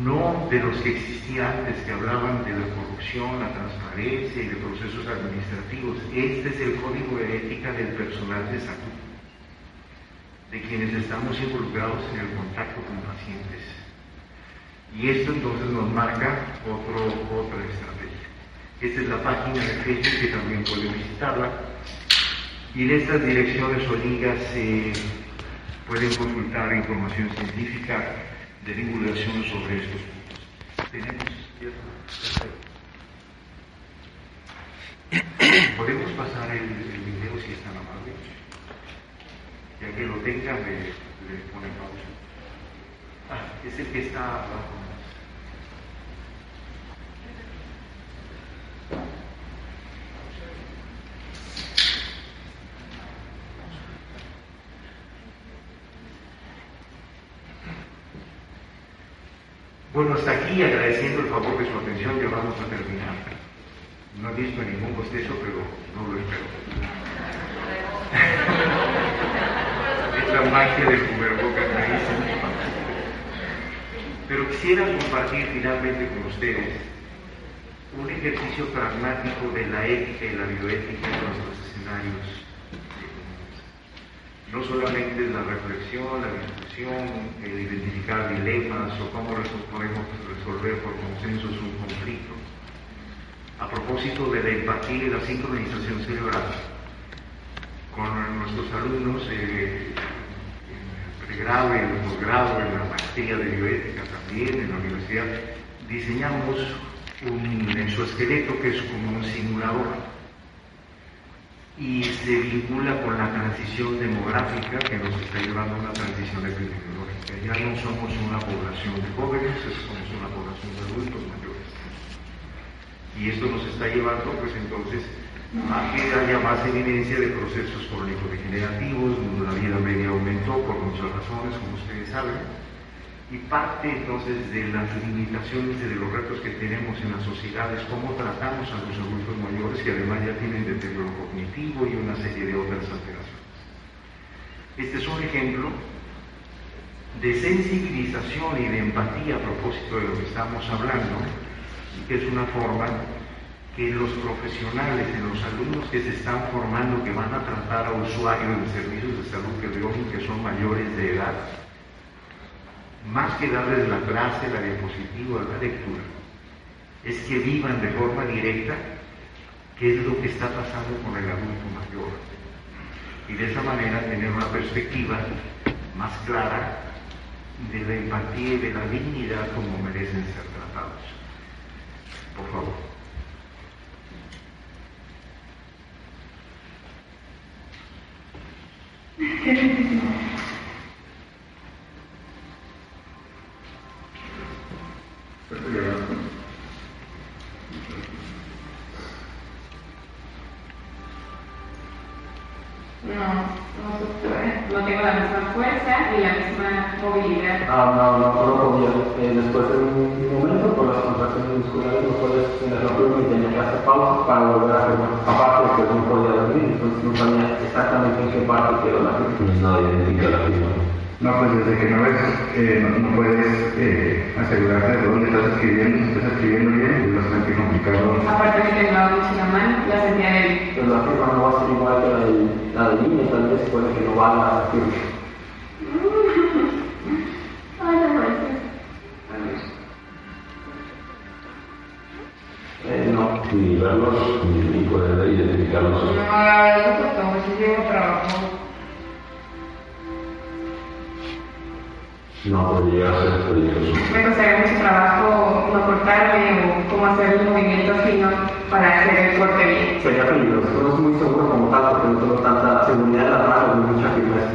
no de los que existían antes, que hablaban de la corrupción, la transparencia y de procesos administrativos. Este es el código de ética del personal de salud, de quienes estamos involucrados en el contacto con pacientes. Y esto entonces nos marca otra estrategia. Esta es la página de Facebook, que también pueden visitarla. Y en estas direcciones o ligas pueden consultar información científica de divulgación sobre estos puntos. ¿Tenemos? ¿Podemos pasar el video si están amables? Ya que lo tengan, le ponen pausa. Es el que está abajo. Bueno, hasta aquí, agradeciendo el favor de su atención, ya vamos a terminar. No he visto ningún bostezo, pero no lo espero. Es la magia del cubrebocas, me dicen. Pero quisiera compartir finalmente con ustedes un ejercicio pragmático de la ética y la bioética en nuestros escenarios. No solamente la reflexión, la discusión, el identificar dilemas o cómo podemos resolver por consensos un conflicto. A propósito de la empatía y la sincronización cerebral, con nuestros alumnos en pregrado y en el posgrado, en la materia de bioética también, en la universidad, diseñamos un exoesqueleto que es como un simulador, y se vincula con la transición demográfica que nos está llevando a una transición epidemiológica. Ya no somos una población de jóvenes, somos una población de adultos mayores. Y esto nos está llevando, pues entonces, a que haya más evidencia de procesos crónico-degenerativos, la vida media aumentó por muchas razones, como ustedes saben, Y parte entonces de las limitaciones y de los retos que tenemos en las sociedades, cómo tratamos a los adultos mayores que además ya tienen deterioro cognitivo y una serie de otras alteraciones. Este es un ejemplo de sensibilización y de empatía a propósito de lo que estamos hablando, y que es una forma que los profesionales, en los alumnos que se están formando, que van a tratar a usuarios de servicios de salud que veo que son mayores de edad, más que darles la clase, la diapositiva, la lectura, es que vivan de forma directa qué es lo que está pasando con el adulto mayor. Y de esa manera tener una perspectiva más clara de la empatía y de la dignidad como merecen ser tratados. Por favor. No se puede. No tengo la misma fuerza ni la misma movilidad. No podía. Después de un momento, por las contracciones musculares, no podía sostener la pluma y tenía que hacer pausa para volver a firmar. Aparte, pues no podía dormir, entonces no sabía exactamente en qué parte quedó la firma. Pues no identifica la firma. No, pues desde que no ves, no puedes asegurarte de dónde estás escribiendo bien, es bastante complicado. Aparte me temblaba mucho la mano, la sentía débil. Pues la firma no va a ser igual que la de niña, tal vez puede que no valga la firma. Ay, no parece. No. Ni verlos, ni poder identificarlos. No, la verdad no costó muchísimo trabajo. No podría llegar a ser peligroso. Me costaría mucho trabajo no cortarme o cómo hacer el movimiento fino para hacer el corte bien. Sería peligroso, no es muy seguro como tal porque no tengo tanta seguridad en las manos ni mucha firmeza.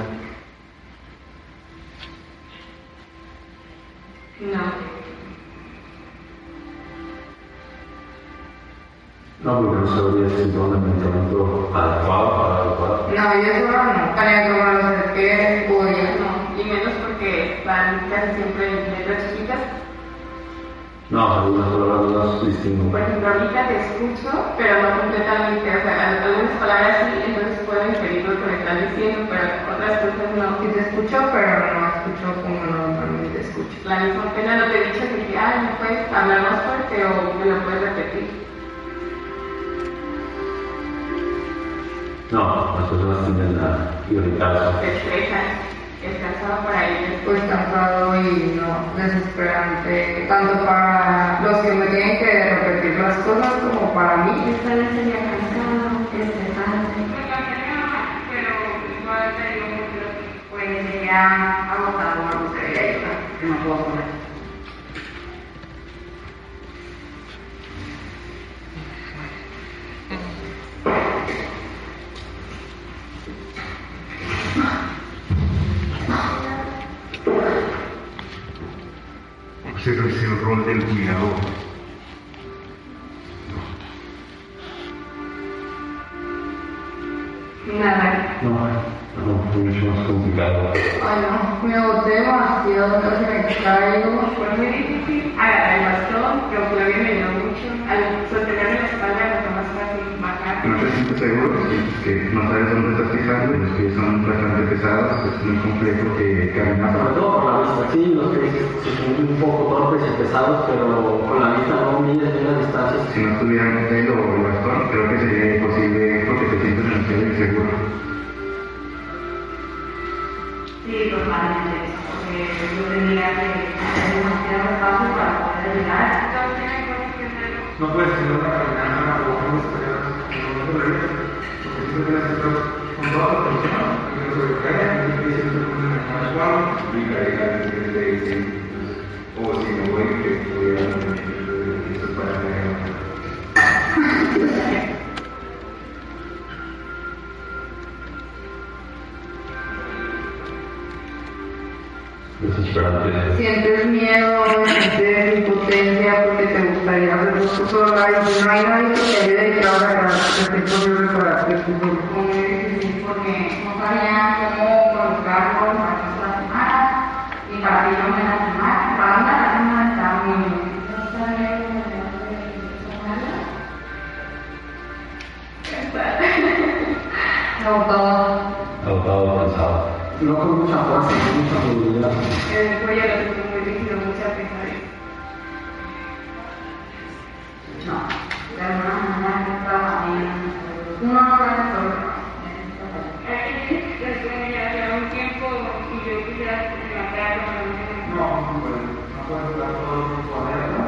No, porque no sabría si todo un medicamento adecuado para adecuado. No, yo solo no. Para como los que podía, no. Y menos porque van casi siempre en letras chiquitas. No, algunas palabras no las distingo. Por ejemplo, ahorita te escucho, pero no completamente. O sea, algunas palabras sí, entonces puedo inferir lo que me estás diciendo, pero otras cosas no. Sí te escucho, pero no escucho como normalmente escucho. La misma pena no te he dicho que, ¿me puedes hablar más fuerte o me lo puedes repetir? No, las personas tienden a irritarse. Te estresan. Es cansado para ellos. Pues cansado y no desesperante, tanto para los que me tienen que repetir las cosas como para mí. Esta vez sería cansado, estresante. Pero igual te digo que pues sería agotador, no sería ayuda, que no puedo comer. Observa el rol del cuidador. Nada. No, es mucho más complicado. Ay no, me agoté demasiado, casi me caigo. Fue muy difícil agarrar el bastón, pero Claudia me ayudó mucho. Al sostenerme la espalda me fue más fácil bajar. No te sientes seguro, que no sabes dónde estás pisando, los pies son bastante pesados, es muy complejo que caminar. Sobre todo por la vista, sí, los pies se sienten un poco torpes y pesados, pero con la vista no mides bien las distancias. Si no estuvieran el pelo o el bastón, creo que sería imposible porque te sientes demasiado inseguro. Sí, totalmente. Porque yo tenía que hacer demasiado espacio para poder llegar. No puedes tener una caminata o unas escaleras que no te regresas, porque si no tienes que estar con toda la atención, que no se recae, que se te pone en el suelo, y caigas desde o si no voy, que voy a esto para caer. Desesperante. Sientes miedo, sientes impotencia porque te gustaría hacerlo tú sola y no hay nadie que te ayude y que ahora que esté posible para hacer tu solo. Muy difícil porque no sabía cómo colocarlo para que se lastimara y para que yo me lastimara. Adoptado cansado. No con mucha fuerza, con mucha movilidad. El cuello lo siento muy rígido, mucha pesadez. No, de alguna manera no estaba ahí. No, después de ya un tiempo y yo quisiera levantar con No puedes estar todo el tiempo adentro.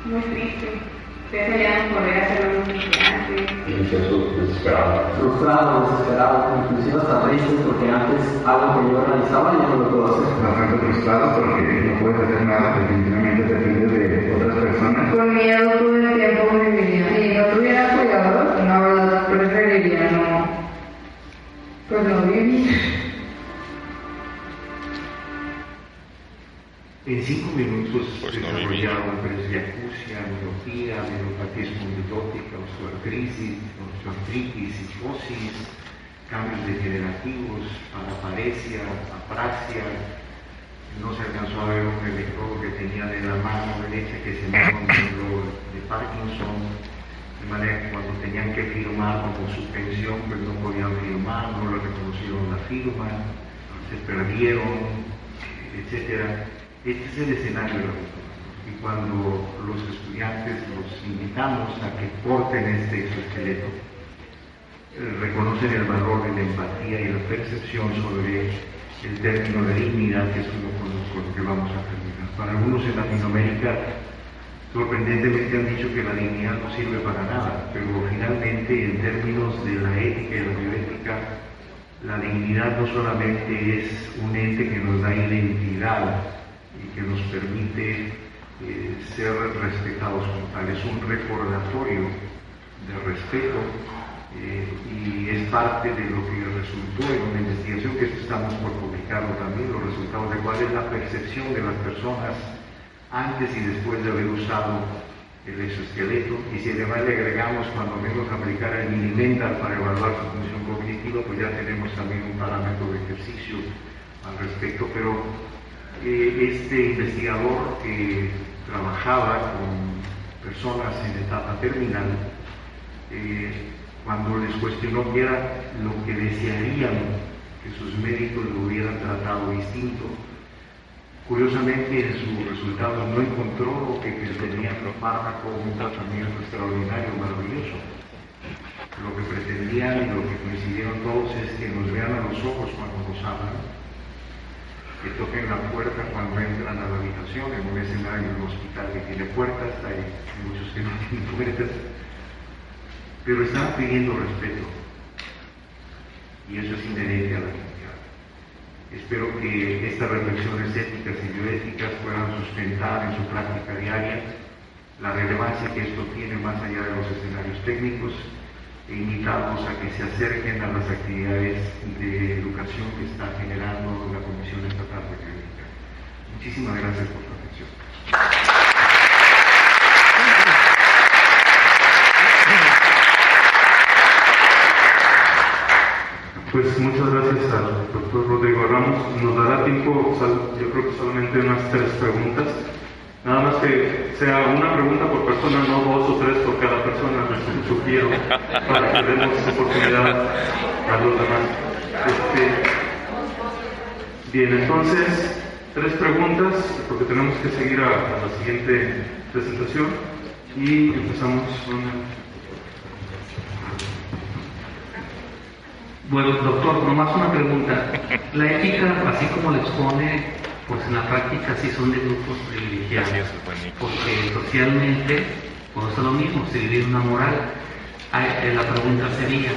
muy triste. Ustedes ya no poder hacer lo mismo que antes. Y Jesús desesperado. Frustrado, desesperado, inclusive hasta triste porque antes algo que yo realizaba ya no lo puedo hacer. Bastante frustrado porque no puedes hacer nada, definitivamente depende de otras personas. Con miedo todo el tiempo viviría. Si no tuviera cuidado, la verdad preferiría no vivir. En 5 minutos desarrollaron presbiacusia, miopía, neuropatía espondilótica, osteoartritis, cifosis, cambios degenerativos, paraparesia, apraxia. No se alcanzó a ver un electrodo que tenía de la mano derecha que se llamaba un dolor de Parkinson, de manera que cuando tenían que firmar como suspensión, pues no podían firmar, no le reconocieron la firma, se perdieron, etc. Este es el escenario de la autonomía. Y cuando los estudiantes los invitamos a que porten este exoesqueleto, reconocen el valor de la empatía y la percepción sobre el término de dignidad, que es uno con lo que vamos a terminar. Para algunos en Latinoamérica, sorprendentemente han dicho que la dignidad no sirve para nada, pero finalmente en términos de la ética y la bioética, la dignidad no solamente es un ente que nos da identidad y que nos permite ser respetados como tal, es un recordatorio de respeto y es parte de lo que resultó en una investigación que estamos por publicarlo también, los resultados de cuál es la percepción de las personas antes y después de haber usado el exoesqueleto, y si además le agregamos cuando menos aplicar el Mini-Mental para evaluar su función cognitiva, pues ya tenemos también un parámetro de ejercicio al respecto. Pero este investigador que trabajaba con personas en etapa terminal, cuando les cuestionó qué era lo que desearían que sus médicos lo hubieran tratado distinto, curiosamente en sus resultados no encontró lo que tenían los fármacos, un tratamiento extraordinario, maravilloso. Lo que pretendían y lo que coincidieron todos es que nos vean a los ojos cuando nos hablan, que toquen la puerta cuando entran a la habitación, en un escenario en un hospital que tiene puertas, hay muchos que no tienen puertas, pero están pidiendo respeto, y eso es inherente a la dignidad. Espero que estas reflexiones éticas y bioéticas puedan sustentar en su práctica diaria la relevancia que esto tiene más allá de los escenarios técnicos, e invitarlos a que se acerquen a las actividades de educación que está generando la Comisión Estatal de Bioética. Muchísimas gracias por su atención. Pues muchas gracias al doctor Rodrigo Ramos. Nos dará tiempo, yo creo que solamente unas 3 preguntas. Nada más que sea una pregunta por persona, no 2 o 3 por cada persona, les sugiero, para que demos oportunidad a los demás. Bien, entonces, 3 preguntas, porque tenemos que seguir a la siguiente presentación, y empezamos con... Bueno, doctor, nomás una pregunta. La ética, así como la expone, pues en la práctica sí son de grupos privilegiados, porque socialmente, pues es lo mismo, se vive una moral. La pregunta sería,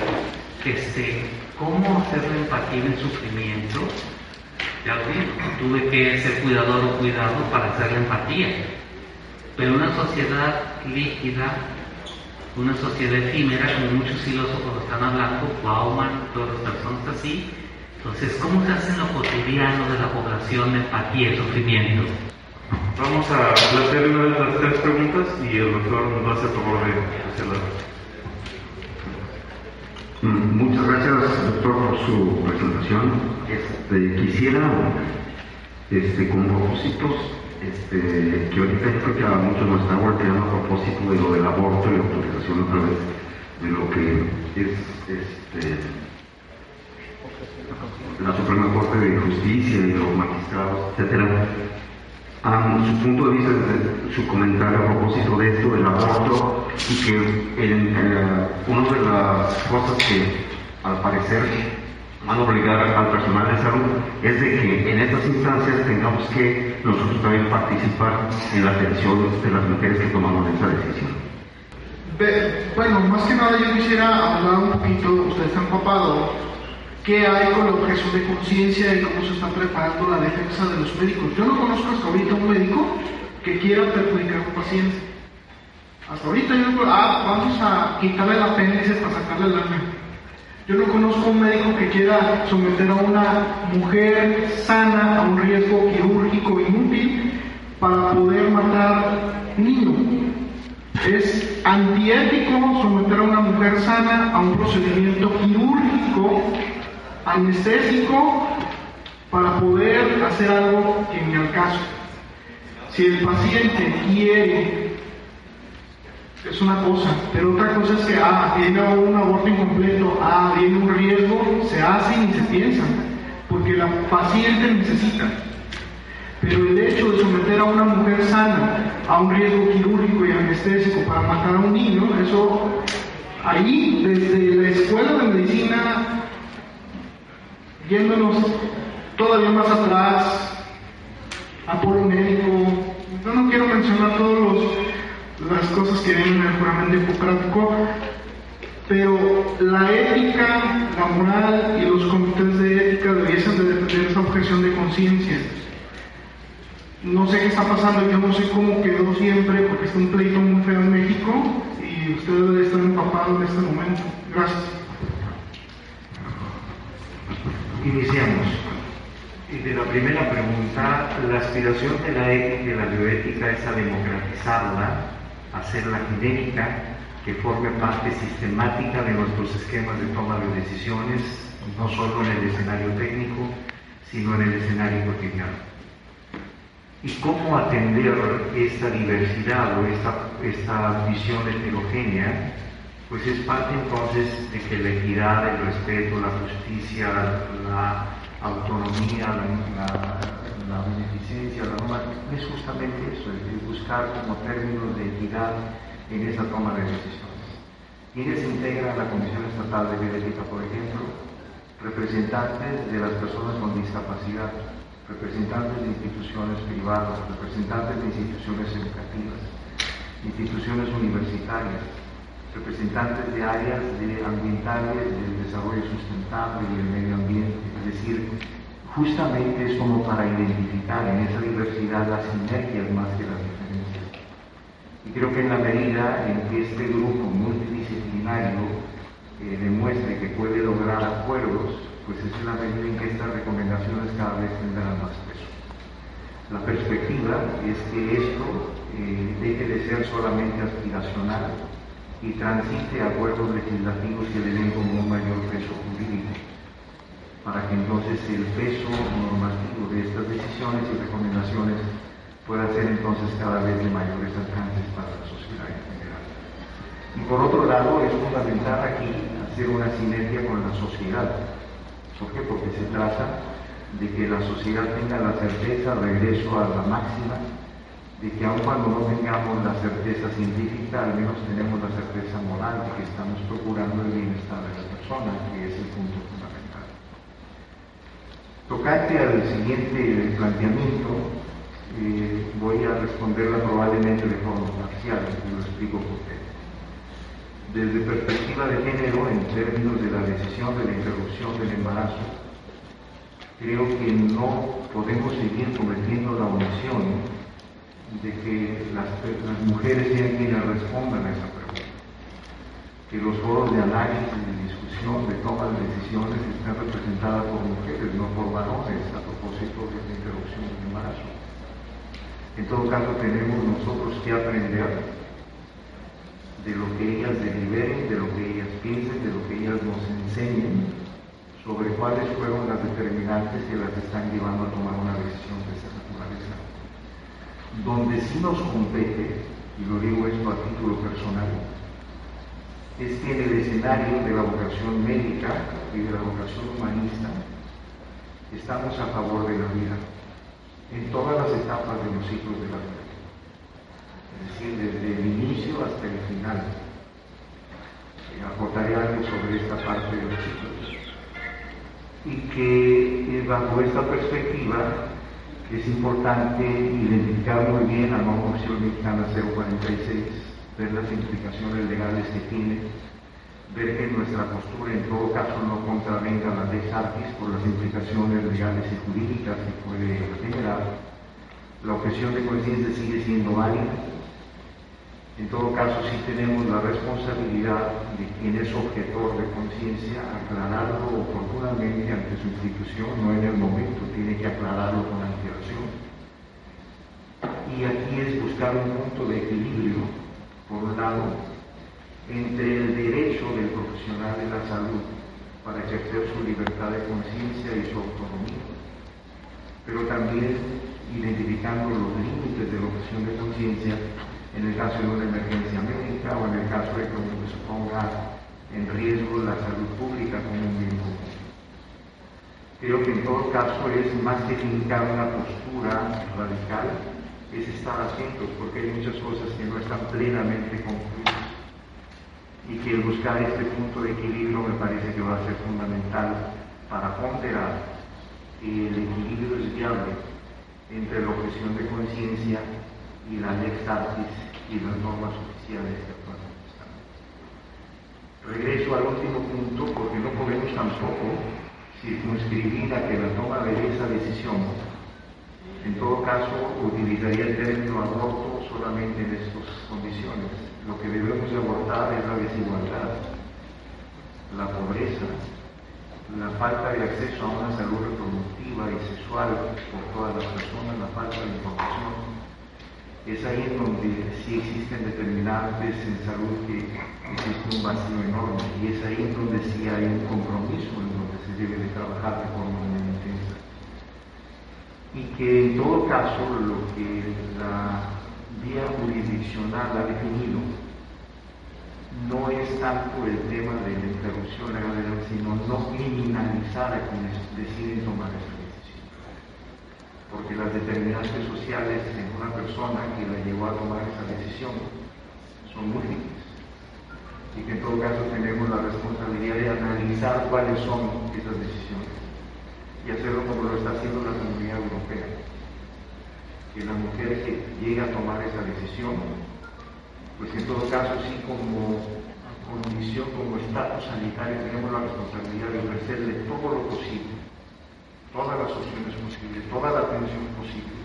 ¿cómo hacer la empatía en el sufrimiento? Ya lo digo, tuve que ser cuidador o cuidado para hacer la empatía, pero una sociedad líquida, una sociedad efímera, como muchos filósofos están hablando, Bauman, todas las personas así. Entonces, ¿cómo se hace en lo cotidiano de la población de empatía y sufrimiento? Vamos a hacer una de las 3 preguntas y el doctor nos va a hacer favor de hacerlas. Muchas gracias, doctor, por su presentación. Quisiera, con propósitos, que ahorita creo que a muchos nos está volteando a propósito de lo del aborto y la autorización otra vez de lo que es la Suprema Corte de Justicia y los magistrados, etcétera, su punto de vista, su comentario a propósito de esto, del aborto, y que una de las cosas que al parecer van a obligar al personal de salud es de que en estas instancias tengamos que nosotros también participar en la atención de las mujeres que tomamos esta decisión. Bueno, más que nada yo quisiera hablar un poquito, usted está empapado, qué hay con la objeción de conciencia y cómo se está preparando la defensa de los médicos. Yo no conozco hasta ahorita un médico que quiera perjudicar a un paciente. Hasta ahorita yo digo, vamos a quitarle el apéndice para sacarle el alma. Yo no conozco un médico que quiera someter a una mujer sana a un riesgo quirúrgico inútil para poder matar niños. Es antiético someter a una mujer sana a un procedimiento quirúrgico, anestésico, para poder hacer algo que ni al caso. Si el paciente quiere, es una cosa, pero otra cosa es que tiene un aborto incompleto, tiene un riesgo, se hace y se piensa, porque la paciente necesita. Pero el hecho de someter a una mujer sana a un riesgo quirúrgico y anestésico para matar a un niño, eso ahí, desde la escuela de medicina, yéndonos todavía más atrás, Apolo médico, yo no quiero mencionar todas las cosas que vienen en el juramento hipocrático, pero la ética, la moral y los comités de ética debiesen de defender esa objeción de conciencia. No sé qué está pasando, yo no sé cómo quedó siempre, porque está un pleito muy feo en México y usted debe estar empapado en este momento. Gracias. Iniciamos. Y de la primera pregunta, la aspiración de la ética y de la bioética es a democratizarla, hacerla genérica, que forme parte sistemática de nuestros esquemas de toma de decisiones, no solo en el escenario técnico, sino en el escenario cotidiano. ¿Y cómo atender esta diversidad o esta visión heterogénea? Pues es parte entonces de que la equidad, el respeto, la justicia, la autonomía, la beneficencia, la norma, es justamente eso, es buscar como términos de equidad en esa toma de decisiones. ¿Quiénes integran la Comisión Estatal de Bioética, por ejemplo? Representantes de las personas con discapacidad, representantes de instituciones privadas, representantes de instituciones educativas, instituciones universitarias, representantes de áreas ambientales, del desarrollo sustentable y del medio ambiente. Es decir, justamente es como para identificar en esa diversidad las sinergias más que las diferencias. Y creo que en la medida en que este grupo multidisciplinario demuestre que puede lograr acuerdos, pues es la medida en que estas recomendaciones cada vez tendrán más peso. La perspectiva es que esto deje de ser solamente aspiracional y transite a acuerdos legislativos que le den como un mayor peso jurídico, para que entonces el peso normativo de estas decisiones y recomendaciones pueda ser entonces cada vez de mayores alcances para la sociedad en general. Y por otro lado, es fundamental aquí hacer una sinergia con la sociedad. ¿Por qué? Porque se trata de que la sociedad tenga la certeza, regreso a la máxima, de que aun cuando no tengamos la certeza científica, al menos tenemos la certeza moral de que estamos procurando el bienestar de la persona, que es el punto fundamental. Tocante al siguiente planteamiento, voy a responderla probablemente de forma parcial, y lo explico por qué. Desde perspectiva de género, en términos de la decisión de la interrupción del embarazo, creo que no podemos seguir cometiendo la omisión de que las mujeres sean quienes respondan a esa pregunta. Que los foros de análisis, de discusión, de toma de decisiones estén representadas por mujeres, no por varones, a propósito de la interrupción del embarazo. En todo caso, tenemos nosotros que aprender de lo que ellas deliberen, de lo que ellas piensen, de lo que ellas nos enseñen sobre cuáles fueron las determinantes que las están llevando a tomar una decisión de esa naturaleza. Donde sí nos compete, y lo digo esto a título personal, es que en el escenario de la vocación médica y de la vocación humanista estamos a favor de la vida en todas las etapas de los ciclos de la vida, es decir, desde el inicio hasta el final. Aportaré algo sobre esta parte de los ciclos. Y que bajo esta perspectiva es importante identificar muy bien a la norma oficial mexicana 046, ver las implicaciones legales que tiene, ver que nuestra postura en todo caso no contravenga la lex artis por las implicaciones legales y jurídicas que puede generar. La objeción de conciencia sigue siendo válida. En todo caso, sí tenemos la responsabilidad de quien es objetor de conciencia, aclararlo oportunamente ante su institución, no en el momento, tiene que aclararlo con antelación. Y aquí es buscar un punto de equilibrio, por un lado, entre el derecho del profesional de la salud para ejercer su libertad de conciencia y su autonomía, pero también identificando los límites de la objeción de conciencia en el caso de una emergencia médica o en el caso de que se ponga en riesgo la salud pública como un bien común. Creo que en todo caso es más que fincar una postura radical, es estar atentos porque hay muchas cosas que no están plenamente concluidas y que el buscar este punto de equilibrio me parece que va a ser fundamental para ponderar que el equilibrio es viable entre la objeción de conciencia y la lex artis y las normas oficiales que actualmente están. Regreso al último punto porque no podemos tampoco circunscribir a que la toma de esa decisión, en todo caso, utilizaría el término aborto solamente en estas condiciones. Lo que debemos abordar es la desigualdad, la pobreza, la falta de acceso a una salud reproductiva y sexual por todas las personas, la falta de información. Es ahí en donde sí existen determinantes en salud que existe un vacío enorme y es ahí en donde sí hay un compromiso en donde se debe de trabajar de forma muy intensa. Y que en todo caso lo que la vía jurisdiccional ha definido no es tanto el tema de la interrupción legal, sino no criminalizar a quienes deciden tomar esa decisión. Porque las determinantes sociales en una persona que la llevó a tomar esa decisión son múltiples. Y que en todo caso tenemos la responsabilidad de analizar cuáles son esas decisiones y hacerlo como lo está haciendo la Comunidad Europea. Que la mujer que llegue a tomar esa decisión, pues en todo caso sí como condición, como estatus sanitario, tenemos la responsabilidad de ofrecerle todo lo posible, todas las opciones posibles, toda la atención posible,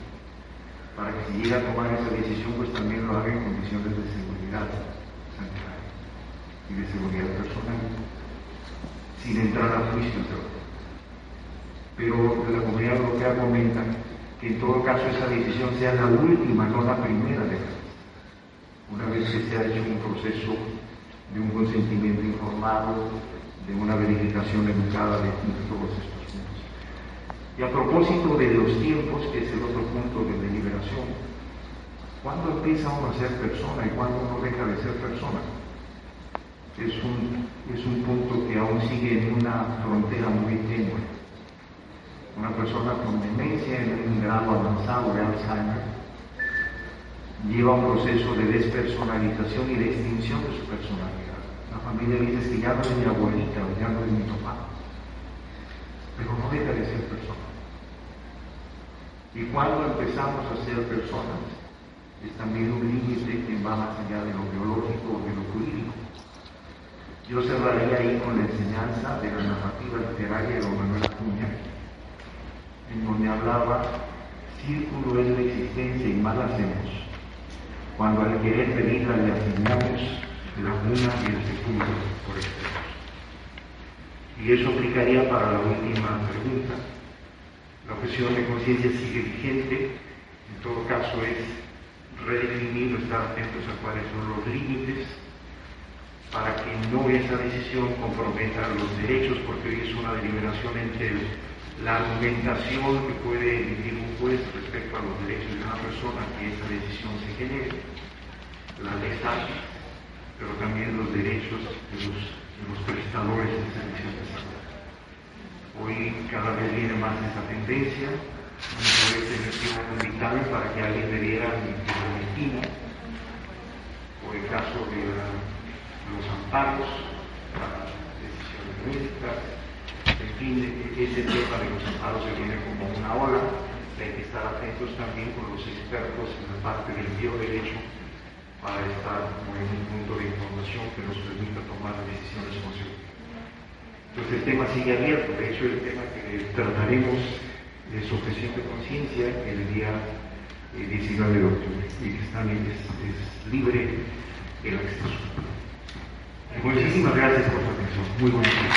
para que si llega a tomar esa decisión, pues también lo haga en condiciones de seguridad sanitaria y de seguridad personal, sin entrar a juicios de otro. Pero la Comunidad Europea comenta que en todo caso esa decisión sea la última, no la primera de las. Una vez que se ha hecho un proceso de un consentimiento informado, de una verificación educada de todos estos puntos. Y a propósito de los tiempos, que es el otro punto de deliberación, ¿cuándo empieza uno a ser persona y cuándo uno deja de ser persona? Es un punto que aún sigue en una frontera muy tenue. Una persona con demencia en un grado avanzado de Alzheimer lleva un proceso de despersonalización y de extinción de su personalidad. La familia dice que ya no es mi abuelita o ya no es mi papá, pero no deja de ser persona. Y cuando empezamos a ser personas, es también un límite que va más allá de lo biológico o de lo jurídico. Yo cerraría ahí con la enseñanza de la narrativa literaria de don Manuel Acuña, en donde hablaba: círculo es la existencia y mal hacemos cuando al querer pedirla le asignamos la cuna y el sepulcro por excesos. Y eso aplicaría para la última pregunta. La objeción de conciencia sigue vigente, en todo caso es redefinir o estar atentos a cuáles son los límites para que no esa decisión comprometa los derechos, porque hoy es una deliberación entre la argumentación que puede emitir un juez respecto a los derechos de una persona, que esa decisión se genere, la lex artis, pero también los derechos de los prestadores de servicios de salud. Hoy cada vez viene más esta tendencia, muchas veces me sido vital para que alguien me diera mi destino, o el caso de los amparos para decisiones médicas, en fin, ese tema de los amparos se viene como una ola, hay que estar atentos también con los expertos en la parte del bioderecho para estar como en un punto de información que nos permita tomar decisiones consecutivas. Entonces el tema sigue abierto, de hecho el tema que trataremos de sujeción de conciencia el día 19 de octubre y que también es libre el acceso. Muchísimas gracias por su atención. Muy buenas noches.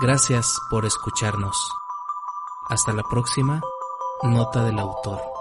Gracias por escucharnos. Hasta la próxima, Nota del Autor.